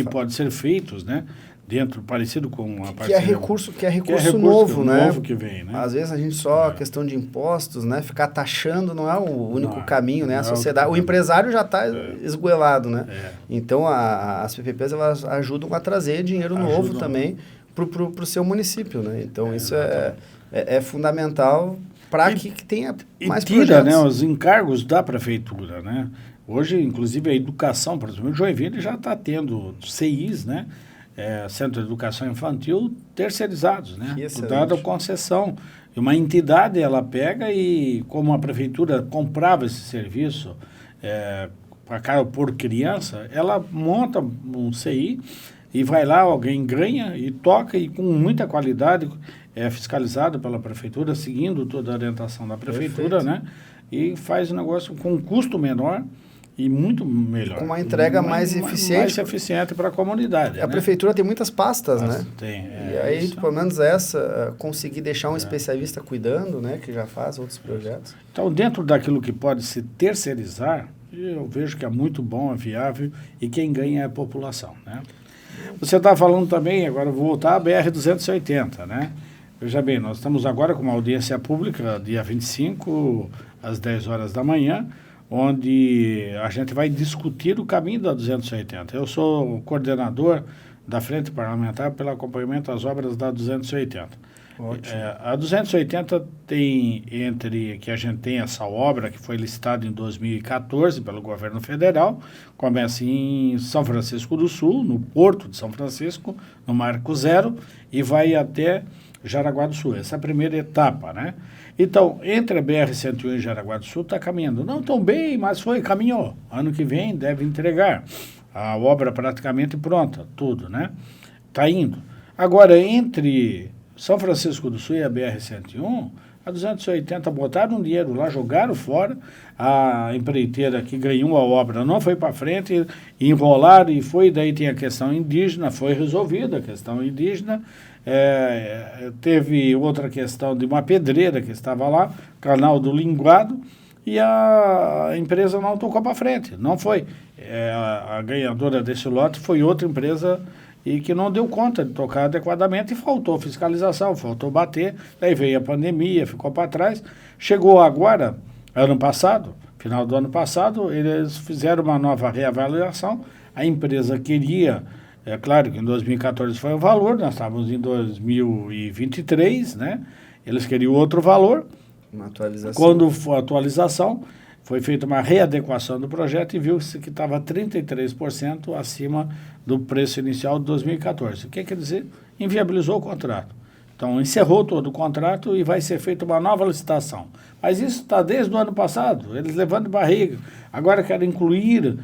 podem ser feitos, né? Dentro, parecido com a parceria. Que é recurso novo, né? Novo que vem, né? Às vezes a gente só, questão de impostos, né? Ficar taxando não é o único caminho, né? A sociedade, o empresário já está esgoelado, né? Então, as PPPs, elas ajudam a trazer dinheiro novo também para o seu município, né? Então, isso é fundamental para que tenha mais tira, projetos. Né, os encargos da prefeitura, né? Hoje, inclusive, a educação, por exemplo, Joinville já está tendo CIs, né? Centro de Educação Infantil terceirizados, né? Dada concessão. E uma entidade, ela pega e, como a prefeitura comprava esse serviço por criança, ela monta um CI e vai lá, alguém ganha e toca e com muita qualidade, fiscalizado pela prefeitura, seguindo toda a orientação da prefeitura, né? E faz o negócio com um custo menor e muito melhor. Com uma entrega mais eficiente. Mais eficiente para a comunidade. A prefeitura tem muitas pastas, né? Tem. E aí, pelo menos conseguir deixar um especialista cuidando, né? Que já faz outros projetos. Então, dentro daquilo que pode se terceirizar, eu vejo que é muito bom, é viável e quem ganha é a população, né? Você está falando também, agora eu vou voltar à BR-280, né? Veja bem, nós estamos agora com uma audiência pública, dia 25, às 10 horas da manhã, onde a gente vai discutir o caminho da 280. Eu sou o coordenador da Frente Parlamentar pelo acompanhamento às obras da 280. Ótimo. A 280 tem, que a gente tem essa obra que foi licitada em 2014 pelo governo federal, começa em São Francisco do Sul, no Porto de São Francisco, no Marco Zero, e vai até Jaraguá do Sul. Essa é a primeira etapa, né? Então, entre a BR-101 e Jaraguá do Sul está caminhando. Não tão bem, mas caminhou. Ano que vem deve entregar. A obra praticamente pronta, tudo, né? Está indo. Agora, entre São Francisco do Sul e a BR-101, a 280 botaram dinheiro lá, jogaram fora. A empreiteira que ganhou a obra não foi para frente, enrolaram e foi. Daí tem a questão indígena, foi resolvida a questão indígena. Teve outra questão de uma pedreira que estava lá, canal do Linguado, e a empresa não tocou para frente, não foi. A ganhadora desse lote foi outra empresa e que não deu conta de tocar adequadamente e faltou fiscalização, faltou bater, daí veio a pandemia, ficou para trás. Chegou agora, ano passado, final do ano passado, eles fizeram uma nova reavaliação, a empresa queria... É claro que em 2014 foi o valor, nós estávamos em 2023, né? Eles queriam outro valor. Uma atualização. Quando foi a atualização, foi feita uma readequação do projeto e viu-se que estava 33% acima do preço inicial de 2014. O que quer dizer? Inviabilizou o contrato. Então, encerrou todo o contrato e vai ser feita uma nova licitação. Mas isso está desde o ano passado, eles levando barriga. Agora querem incluir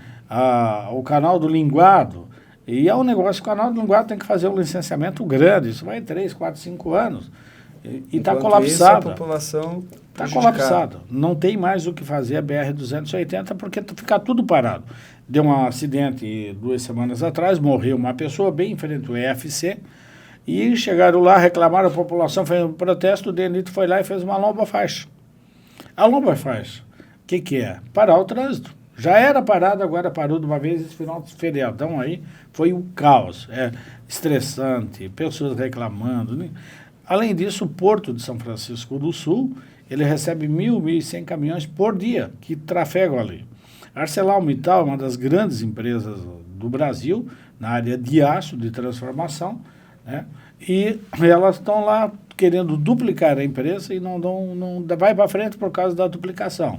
o canal do Linguado. E é um negócio, o canal do Linguado tem que fazer um licenciamento grande, isso vai 3, 4, 5 anos. E está colapsado. A população está colapsado. Não tem mais o que fazer a BR-280 porque fica tudo parado. Deu um acidente 2 semanas atrás, morreu uma pessoa bem em frente ao EFC, e chegaram lá, reclamaram, a população fez um protesto, o DENIT foi lá e fez uma lomba faixa. A lomba faixa, o que é? Parar o trânsito. Já era parado, agora parou de uma vez, esse final de feriadão aí foi um caos, estressante, pessoas reclamando, né? Além disso, o Porto de São Francisco do Sul, ele recebe 1.100 caminhões por dia que trafegam ali. A ArcelorMittal é uma das grandes empresas do Brasil, na área de aço, de transformação, né? E elas estão lá querendo duplicar a empresa e não vai para frente por causa da duplicação.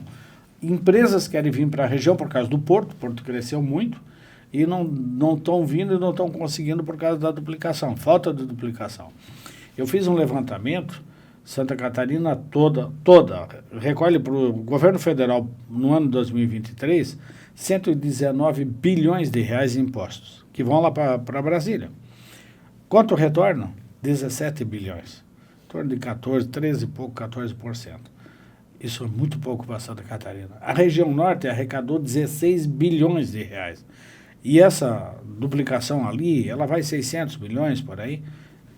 Empresas querem vir para a região por causa do Porto, o Porto cresceu muito, e não estão vindo e não estão conseguindo por causa da duplicação, falta de duplicação. Eu fiz um levantamento, Santa Catarina toda recolhe para o governo federal no ano 2023 119 bilhões de reais em impostos, que vão lá para Brasília. Quanto retornam? 17 bilhões. Em torno de 13 e pouco, 14%. Isso é muito pouco para Santa Catarina. A região norte arrecadou 16 bilhões de reais. E essa duplicação ali, ela vai 600 bilhões por aí.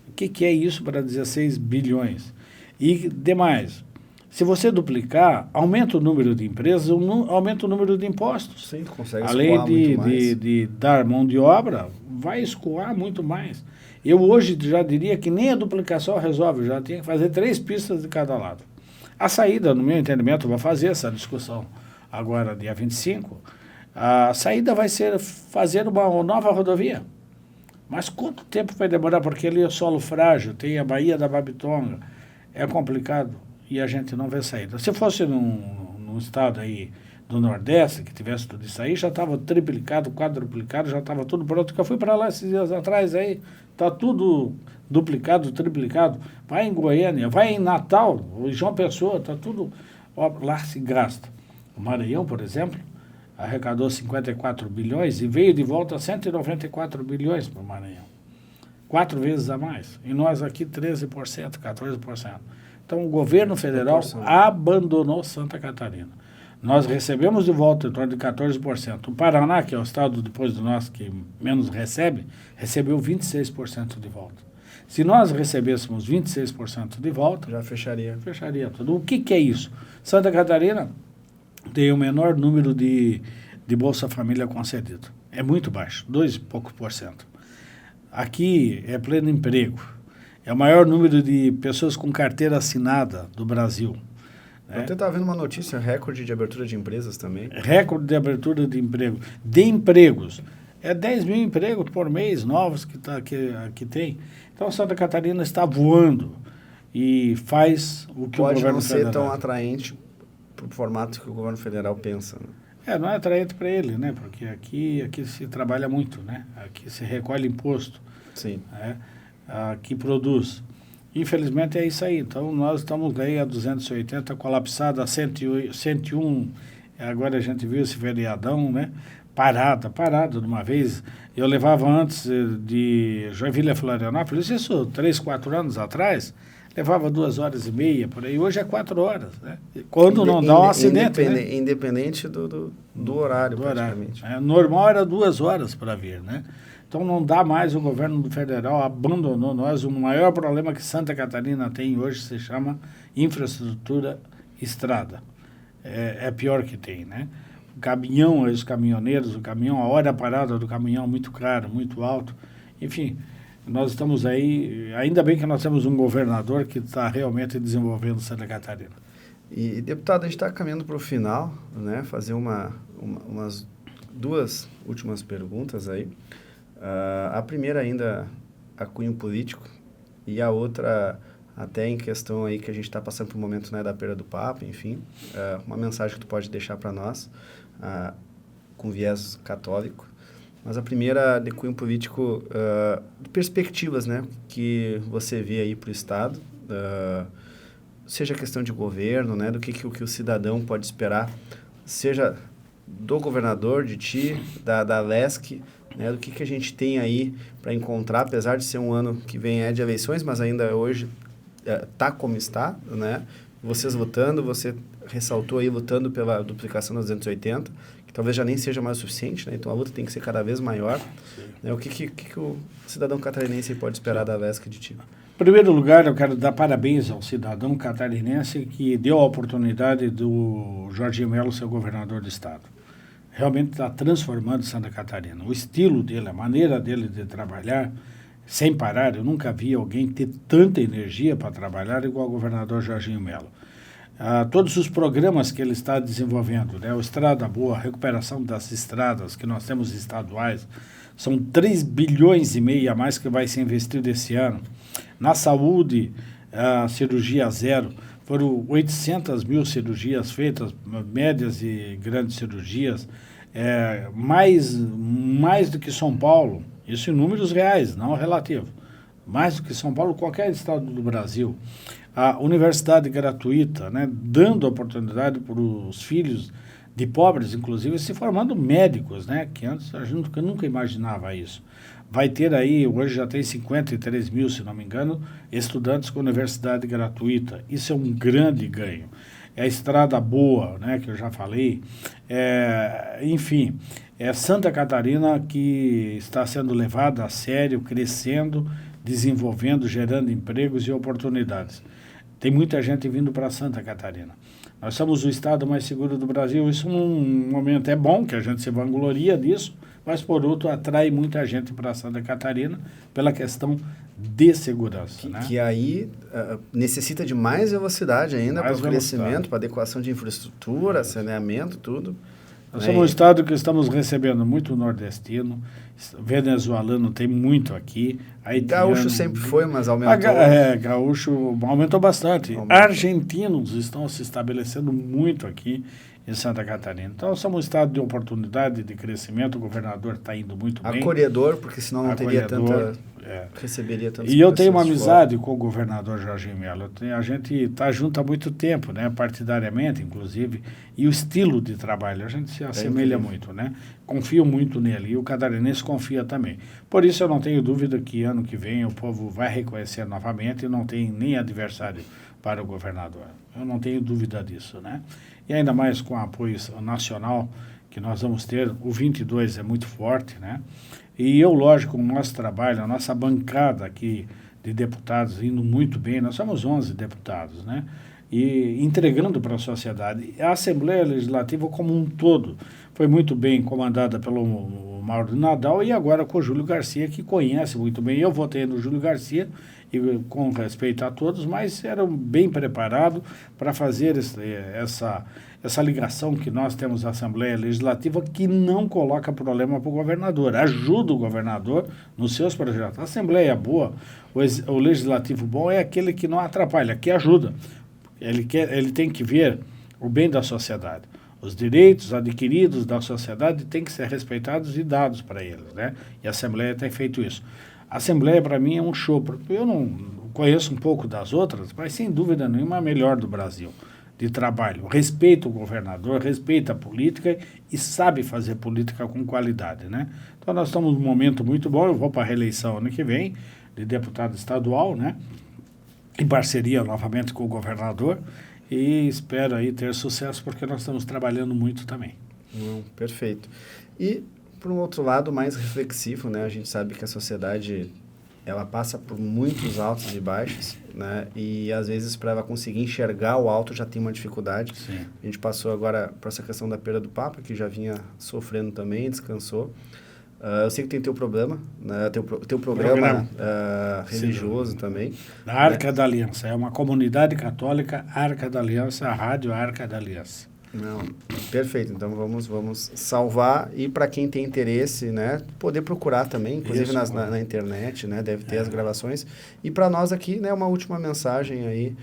O que é isso para 16 bilhões? E demais, se você duplicar, aumenta o número de empresas, aumenta o número de impostos. Sim, consegue além escoar muito mais. de dar mão de obra, vai escoar muito mais. Eu hoje já diria que nem a duplicação resolve, já tinha que fazer 3 pistas de cada lado. A saída, no meu entendimento, vou fazer essa discussão agora, dia 25, a saída vai ser fazer uma nova rodovia. Mas quanto tempo vai demorar? Porque ali é solo frágil, tem a Baía da Babitonga, é complicado e a gente não vê saída. Se fosse num estado aí do Nordeste, que tivesse tudo isso aí, já estava triplicado, quadruplicado, já estava tudo pronto. Eu fui para lá esses dias atrás aí, está tudo duplicado, triplicado. Vai em Goiânia, vai em Natal, em João Pessoa, está tudo, ó, lá se gasta. O Maranhão, por exemplo, arrecadou 54 bilhões e veio de volta 194 bilhões para o Maranhão. 4 vezes a mais. E nós aqui 13%, 14%. Então o governo federal abandonou Santa Catarina. Nós recebemos de volta em torno de 14%. O Paraná, que é o estado depois do nosso que menos recebe, recebeu 26% de volta. Se nós recebêssemos 26% de volta, já fecharia tudo. O que é isso? Santa Catarina tem o menor número de Bolsa Família concedido. É muito baixo, 2 e pouco por cento. Aqui é pleno emprego. É o maior número de pessoas com carteira assinada do Brasil. Eu até estava vendo uma notícia, recorde de abertura de empresas também. Recorde de abertura de emprego. De empregos. É 10 mil empregos por mês novos que tem. Então, Santa Catarina está voando e faz o que o governo federal... Pode não ser tão atraente para o formato que o governo federal pensa, né? Não é atraente para ele, né? Porque aqui se trabalha muito, né? Aqui se recolhe imposto. Sim. Aqui produz. Infelizmente é isso aí. Então, nós estamos aí a 280, colapsado a 101. Agora a gente viu esse feriadão, né? Parada de uma vez. Eu levava antes de Joinville a Florianópolis, isso 3, 4 anos atrás, levava 2 horas e meia, por aí. Hoje é 4 horas, né? Quando não dá um acidente, né? Independente do horário, praticamente. Normal era 2 horas para vir, né? Então não dá mais, o governo federal abandonou nós. O maior problema que Santa Catarina tem hoje se chama infraestrutura estrada. É pior que tem, né? O caminhão, os caminhoneiros, o caminhão, a hora parada do caminhão é muito caro, muito alto. Enfim, nós estamos aí, ainda bem que nós temos um governador que está realmente desenvolvendo Santa Catarina. E, deputado, a gente está caminhando para o final, né? Fazer umas 2 últimas perguntas aí. A primeira ainda a cunho político e a outra até em questão aí que a gente está passando por um momento, né, da perda do Papa, enfim. Uma mensagem que tu pode deixar para nós com viés católico. Mas a primeira de cunho político, de perspectivas, né, que você vê aí para o Estado, seja questão de governo, né, do que o cidadão pode esperar, seja do governador, de ti, da LESC, né, do que a gente tem aí para encontrar, apesar de ser um ano que vem de eleições, mas ainda hoje está como está, né? Vocês votando, você ressaltou aí lutando pela duplicação das 280, que talvez já nem seja mais o suficiente, né? Então a luta tem que ser cada vez maior. Né? O que o cidadão catarinense pode esperar da LESC de ti? Em primeiro lugar, eu quero dar parabéns ao cidadão catarinense que deu a oportunidade do Jorginho Melo ser governador do estado. Realmente está transformando Santa Catarina. O estilo dele, a maneira dele de trabalhar, sem parar, eu nunca vi alguém ter tanta energia para trabalhar igual o governador Jorginho Melo. Todos os programas que ele está desenvolvendo, né? O Estrada Boa, a recuperação das estradas que nós temos estaduais, são 3 bilhões e meio a mais que vai ser investido esse ano. Na saúde, a cirurgia zero, foram 800 mil cirurgias feitas, médias e grandes cirurgias. mais do que São Paulo, isso em números reais, não relativos, mais do que São Paulo, qualquer estado do Brasil, a universidade gratuita, né, dando oportunidade para os filhos de pobres, inclusive, se formando médicos, né, que antes a gente nunca imaginava isso. Vai ter aí, hoje já tem 53 mil, se não me engano, estudantes com universidade gratuita. Isso é um grande ganho. É a estrada boa, né, que eu já falei. Enfim, é Santa Catarina que está sendo levada a sério, crescendo, desenvolvendo, gerando empregos e oportunidades. Tem muita gente vindo para Santa Catarina. Nós somos o estado mais seguro do Brasil. Isso num momento é bom, que a gente se vangloria disso, mas por outro atrai muita gente para Santa Catarina pela questão de segurança. Que aí necessita de mais velocidade ainda para o crescimento, para adequação de infraestrutura, saneamento, tudo. Nós somos um estado que estamos recebendo muito nordestino, venezuelano tem muito aqui. Haitiano, gaúcho sempre foi, mas aumentou. Gaúcho aumentou bastante. Argentinos estão se estabelecendo muito aqui em Santa Catarina. Então, somos um estado de oportunidade, de crescimento, o governador está indo muito bem. Acolhedor, porque senão não teria tanta... receberia tantas E eu tenho uma amizade com o governador Jorginho Melo. A gente está junto há muito tempo, né, partidariamente, inclusive, e o estilo de trabalho, a gente se assemelha muito, né? Confio muito nele, e o catarinense confia também. Por isso, eu não tenho dúvida que ano que vem o povo vai reconhecer novamente e não tem nem adversário para o governador. Eu não tenho dúvida disso, né? E ainda mais com o apoio nacional que nós vamos ter, o 22 é muito forte, né? E eu, lógico, o nosso trabalho, a nossa bancada aqui de deputados indo muito bem, nós somos 11 deputados, né? E entregando para a sociedade. A Assembleia Legislativa como um todo foi muito bem comandada pelo Mauro Nadal e agora com o Júlio Garcia, que conhece muito bem. Eu votei no Júlio Garcia, e com respeito a todos, mas era bem preparado para fazer essa ligação que nós temos à Assembleia Legislativa, que não coloca problema para o governador, ajuda o governador nos seus projetos. A Assembleia boa, o Legislativo bom é aquele que não atrapalha, que ajuda. Ele tem que ver o bem da sociedade. Os direitos adquiridos da sociedade têm que ser respeitados e dados para eles, né? E a Assembleia tem feito isso. A Assembleia, para mim, é um show. Eu não conheço um pouco das outras, mas, sem dúvida nenhuma, a melhor do Brasil de trabalho. Respeita o governador, respeita a política e sabe fazer política com qualidade, né? Então, nós estamos num momento muito bom. Eu vou para a reeleição ano que vem, de deputado estadual, né? Em parceria, novamente, com o governador. E espero aí ter sucesso, porque nós estamos trabalhando muito também. Perfeito. E, por um outro lado, mais reflexivo, né? A gente sabe que a sociedade, ela passa por muitos altos e baixos, né? E, às vezes, para ela conseguir enxergar o alto, já tem uma dificuldade. Sim. A gente passou agora por essa questão da perda do Papa, que já vinha sofrendo também, descansou. Eu sei que tem teu problema, né? Teu programa religioso. Sim. Também. Da Arca da Aliança. É uma comunidade católica, Arca da Aliança, a rádio Arca da Aliança. Não, perfeito. Então, vamos salvar. E para quem tem interesse, né, poder procurar também, inclusive na internet, né, deve ter as gravações. E para nós aqui, né, uma última mensagem aí,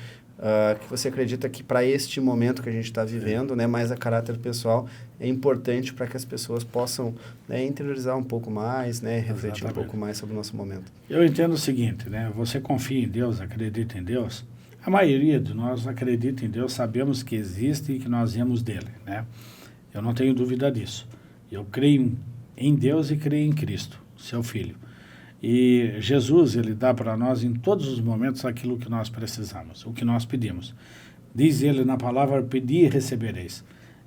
que você acredita que para este momento que a gente está vivendo, né, mais a caráter pessoal, é importante para que as pessoas possam, né, interiorizar um pouco mais, né, refletir um pouco mais sobre o nosso momento. Eu entendo o seguinte, né, você confia em Deus, acredita em Deus. A maioria de nós acredita em Deus, sabemos que existe e que nós viemos dele, né? Eu não tenho dúvida disso. Eu creio em Deus e creio em Cristo, seu Filho. E Jesus, ele dá para nós em todos os momentos aquilo que nós precisamos, o que nós pedimos. Diz ele na palavra, pedi e recebereis.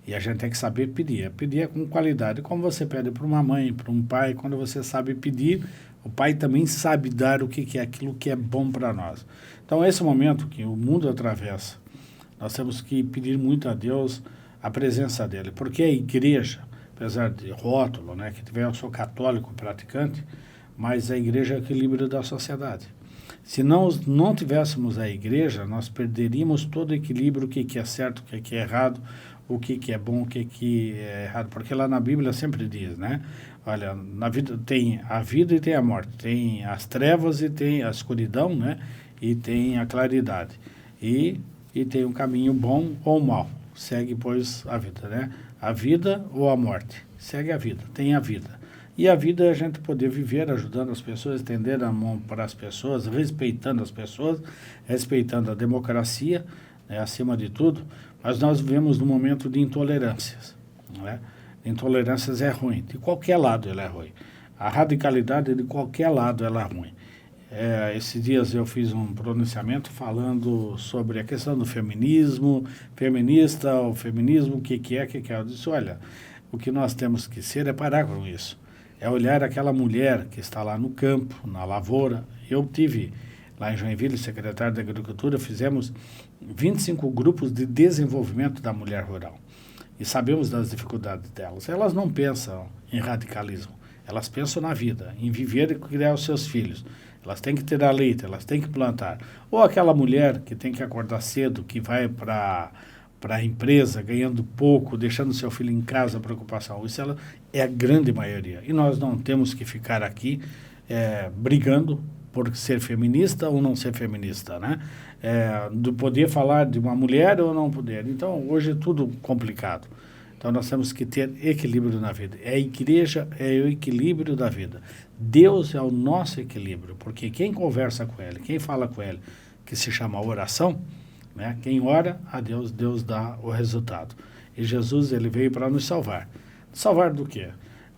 E a gente tem que saber pedir. Pedir é com qualidade, como você pede para uma mãe, para um pai. Quando você sabe pedir, o pai também sabe dar o que é aquilo que é bom para nós. Então, esse momento que o mundo atravessa, nós temos que pedir muito a Deus a presença dele. Porque a igreja, apesar de rótulo, né, que eu sou católico praticante, mas a igreja é o equilíbrio da sociedade. Se não tivéssemos a igreja, nós perderíamos todo o equilíbrio, o que é certo, o que é errado, o que é bom, o que é errado. Porque lá na Bíblia sempre diz, né? Olha, na vida tem a vida e tem a morte. Tem as trevas e tem a escuridão, né? E tem a claridade. E tem um caminho bom ou mau. Segue, pois, a vida, né? A vida ou a morte. segue a vida, tem a vida. E a vida é a gente poder viver ajudando as pessoas, estender a mão para as pessoas, respeitando as pessoas, respeitando a democracia, né, acima de tudo. Mas nós vivemos num momento de intolerâncias, né? Intolerâncias é ruim, de qualquer lado ela é ruim. A radicalidade de qualquer lado ela é ruim. Esses dias eu fiz um pronunciamento falando sobre a questão do feminismo, feminista, o feminismo, o que é. Eu disse, olha, o que nós temos que ser é parar com isso. É olhar aquela mulher que está lá no campo, na lavoura. Eu tive lá em Joinville, secretário da Agricultura, fizemos 25 grupos de desenvolvimento da mulher rural. E sabemos das dificuldades delas. Elas não pensam em radicalismo, elas pensam na vida, em viver e criar os seus filhos. Elas têm que tirar leite, elas têm que plantar. Ou aquela mulher que tem que acordar cedo, que vai para a empresa ganhando pouco, deixando seu filho em casa, preocupação. Isso é a grande maioria. E nós não temos que ficar aqui brigando por ser feminista ou não ser feminista, né? Do poder falar de uma mulher ou não poder. Então, hoje é tudo complicado. Então, nós temos que ter equilíbrio na vida. A igreja é o equilíbrio da vida. Deus é o nosso equilíbrio, porque quem conversa com Ele, quem fala com Ele, que se chama oração, né? Quem ora a Deus, Deus dá o resultado. E Jesus, Ele veio para nos salvar. Salvar do quê?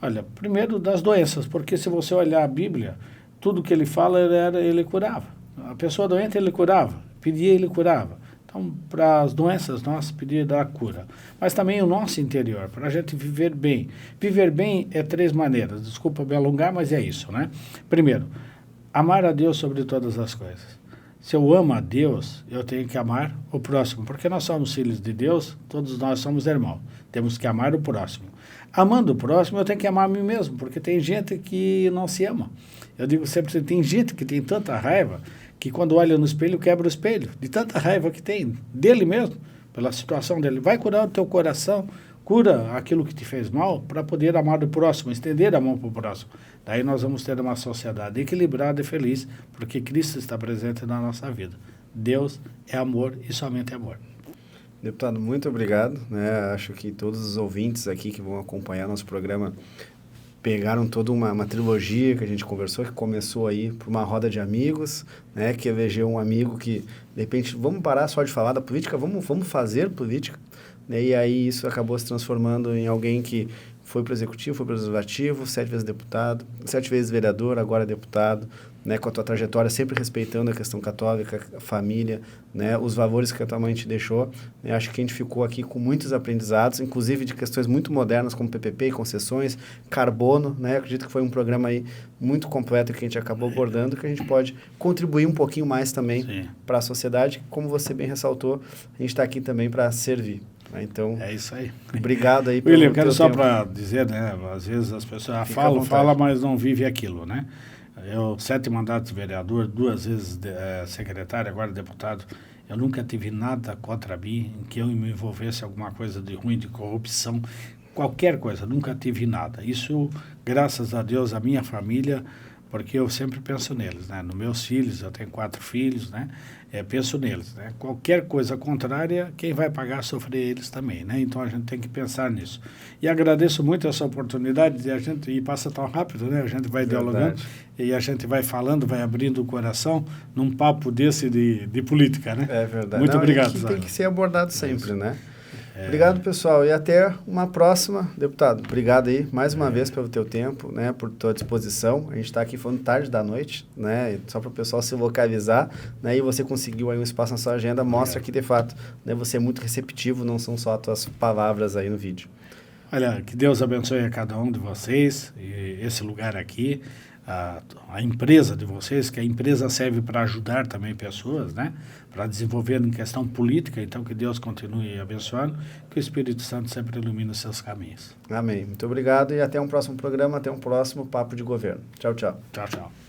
Olha, primeiro das doenças, porque se você olhar a Bíblia, tudo que Ele fala, Ele curava. A pessoa doente, Ele curava. Pedia, Ele curava. Então, para as doenças, nós pedimos da cura. Mas também o nosso interior, para a gente viver bem. Viver bem é 3 maneiras. Desculpa me alongar, mas é isso, né? Primeiro, amar a Deus sobre todas as coisas. Se eu amo a Deus, eu tenho que amar o próximo. Porque nós somos filhos de Deus, todos nós somos irmãos. Temos que amar o próximo. Amando o próximo, eu tenho que amar a mim mesmo, porque tem gente que não se ama. Eu digo sempre, tem gente que tem tanta raiva que quando olha no espelho, quebra o espelho, de tanta raiva que tem dele mesmo, pela situação dele. Vai curar o teu coração, cura aquilo que te fez mal, para poder amar o próximo, estender a mão para o próximo. Daí nós vamos ter uma sociedade equilibrada e feliz, porque Cristo está presente na nossa vida. Deus é amor e somente amor. Deputado, muito obrigado, né? Acho que todos os ouvintes aqui que vão acompanhar nosso programa pegaram toda uma trilogia que a gente conversou, que começou aí por uma roda de amigos, né, que elegeu um amigo que, de repente, vamos parar só de falar da política, vamos fazer política, né, e aí isso acabou se transformando em alguém que foi para o executivo, foi para o legislativo, 7 vezes deputado, 7 vezes vereador, agora deputado, né, com a tua trajetória sempre respeitando a questão católica, a família, né, os valores que a tua mãe te deixou. Né, acho que a gente ficou aqui com muitos aprendizados, inclusive de questões muito modernas como PPP e concessões, carbono, né, acredito que foi um programa aí muito completo que a gente acabou abordando, que a gente pode contribuir um pouquinho mais também para a sociedade. Como você bem ressaltou, a gente está aqui também para servir. Então, é isso aí. Obrigado aí pelo William, eu quero só tempo. para dizer, né, às vezes as pessoas falam, mas não vivem aquilo, né? Eu, 7 mandatos de vereador, 2 vezes secretário, agora deputado, eu nunca tive nada contra mim em que eu me envolvesse em alguma coisa de ruim, de corrupção, qualquer coisa, nunca tive nada. Isso, graças a Deus, a minha família, porque eu sempre penso neles, né? Nos meus filhos, eu tenho 4 filhos, né? Penso neles, né? Qualquer coisa contrária, quem vai pagar, sofrer eles também, né? Então, a gente tem que pensar nisso. E agradeço muito essa oportunidade de a gente, e passa tão rápido, né? A gente vai dialogando e a gente vai falando, vai abrindo o coração num papo desse de política, né? É verdade. Muito obrigado, que tem que ser abordado sempre, né? Obrigado, pessoal. E até uma próxima, deputado. Obrigado aí, mais uma vez, pelo teu tempo, né, por tua disposição. A gente está aqui falando tarde da noite, né, só para o pessoal se localizar, né, e você conseguiu aí um espaço na sua agenda, mostra que, de fato, né, você é muito receptivo, não são só as tuas palavras aí no vídeo. Olha, que Deus abençoe a cada um de vocês, e esse lugar aqui, a empresa de vocês, que a empresa serve para ajudar também pessoas, né? Para desenvolver em questão política, então que Deus continue abençoando, que o Espírito Santo sempre ilumine os seus caminhos. Amém. Muito obrigado e até um próximo programa, até um próximo Papo de Governo. Tchau, tchau. Tchau, tchau.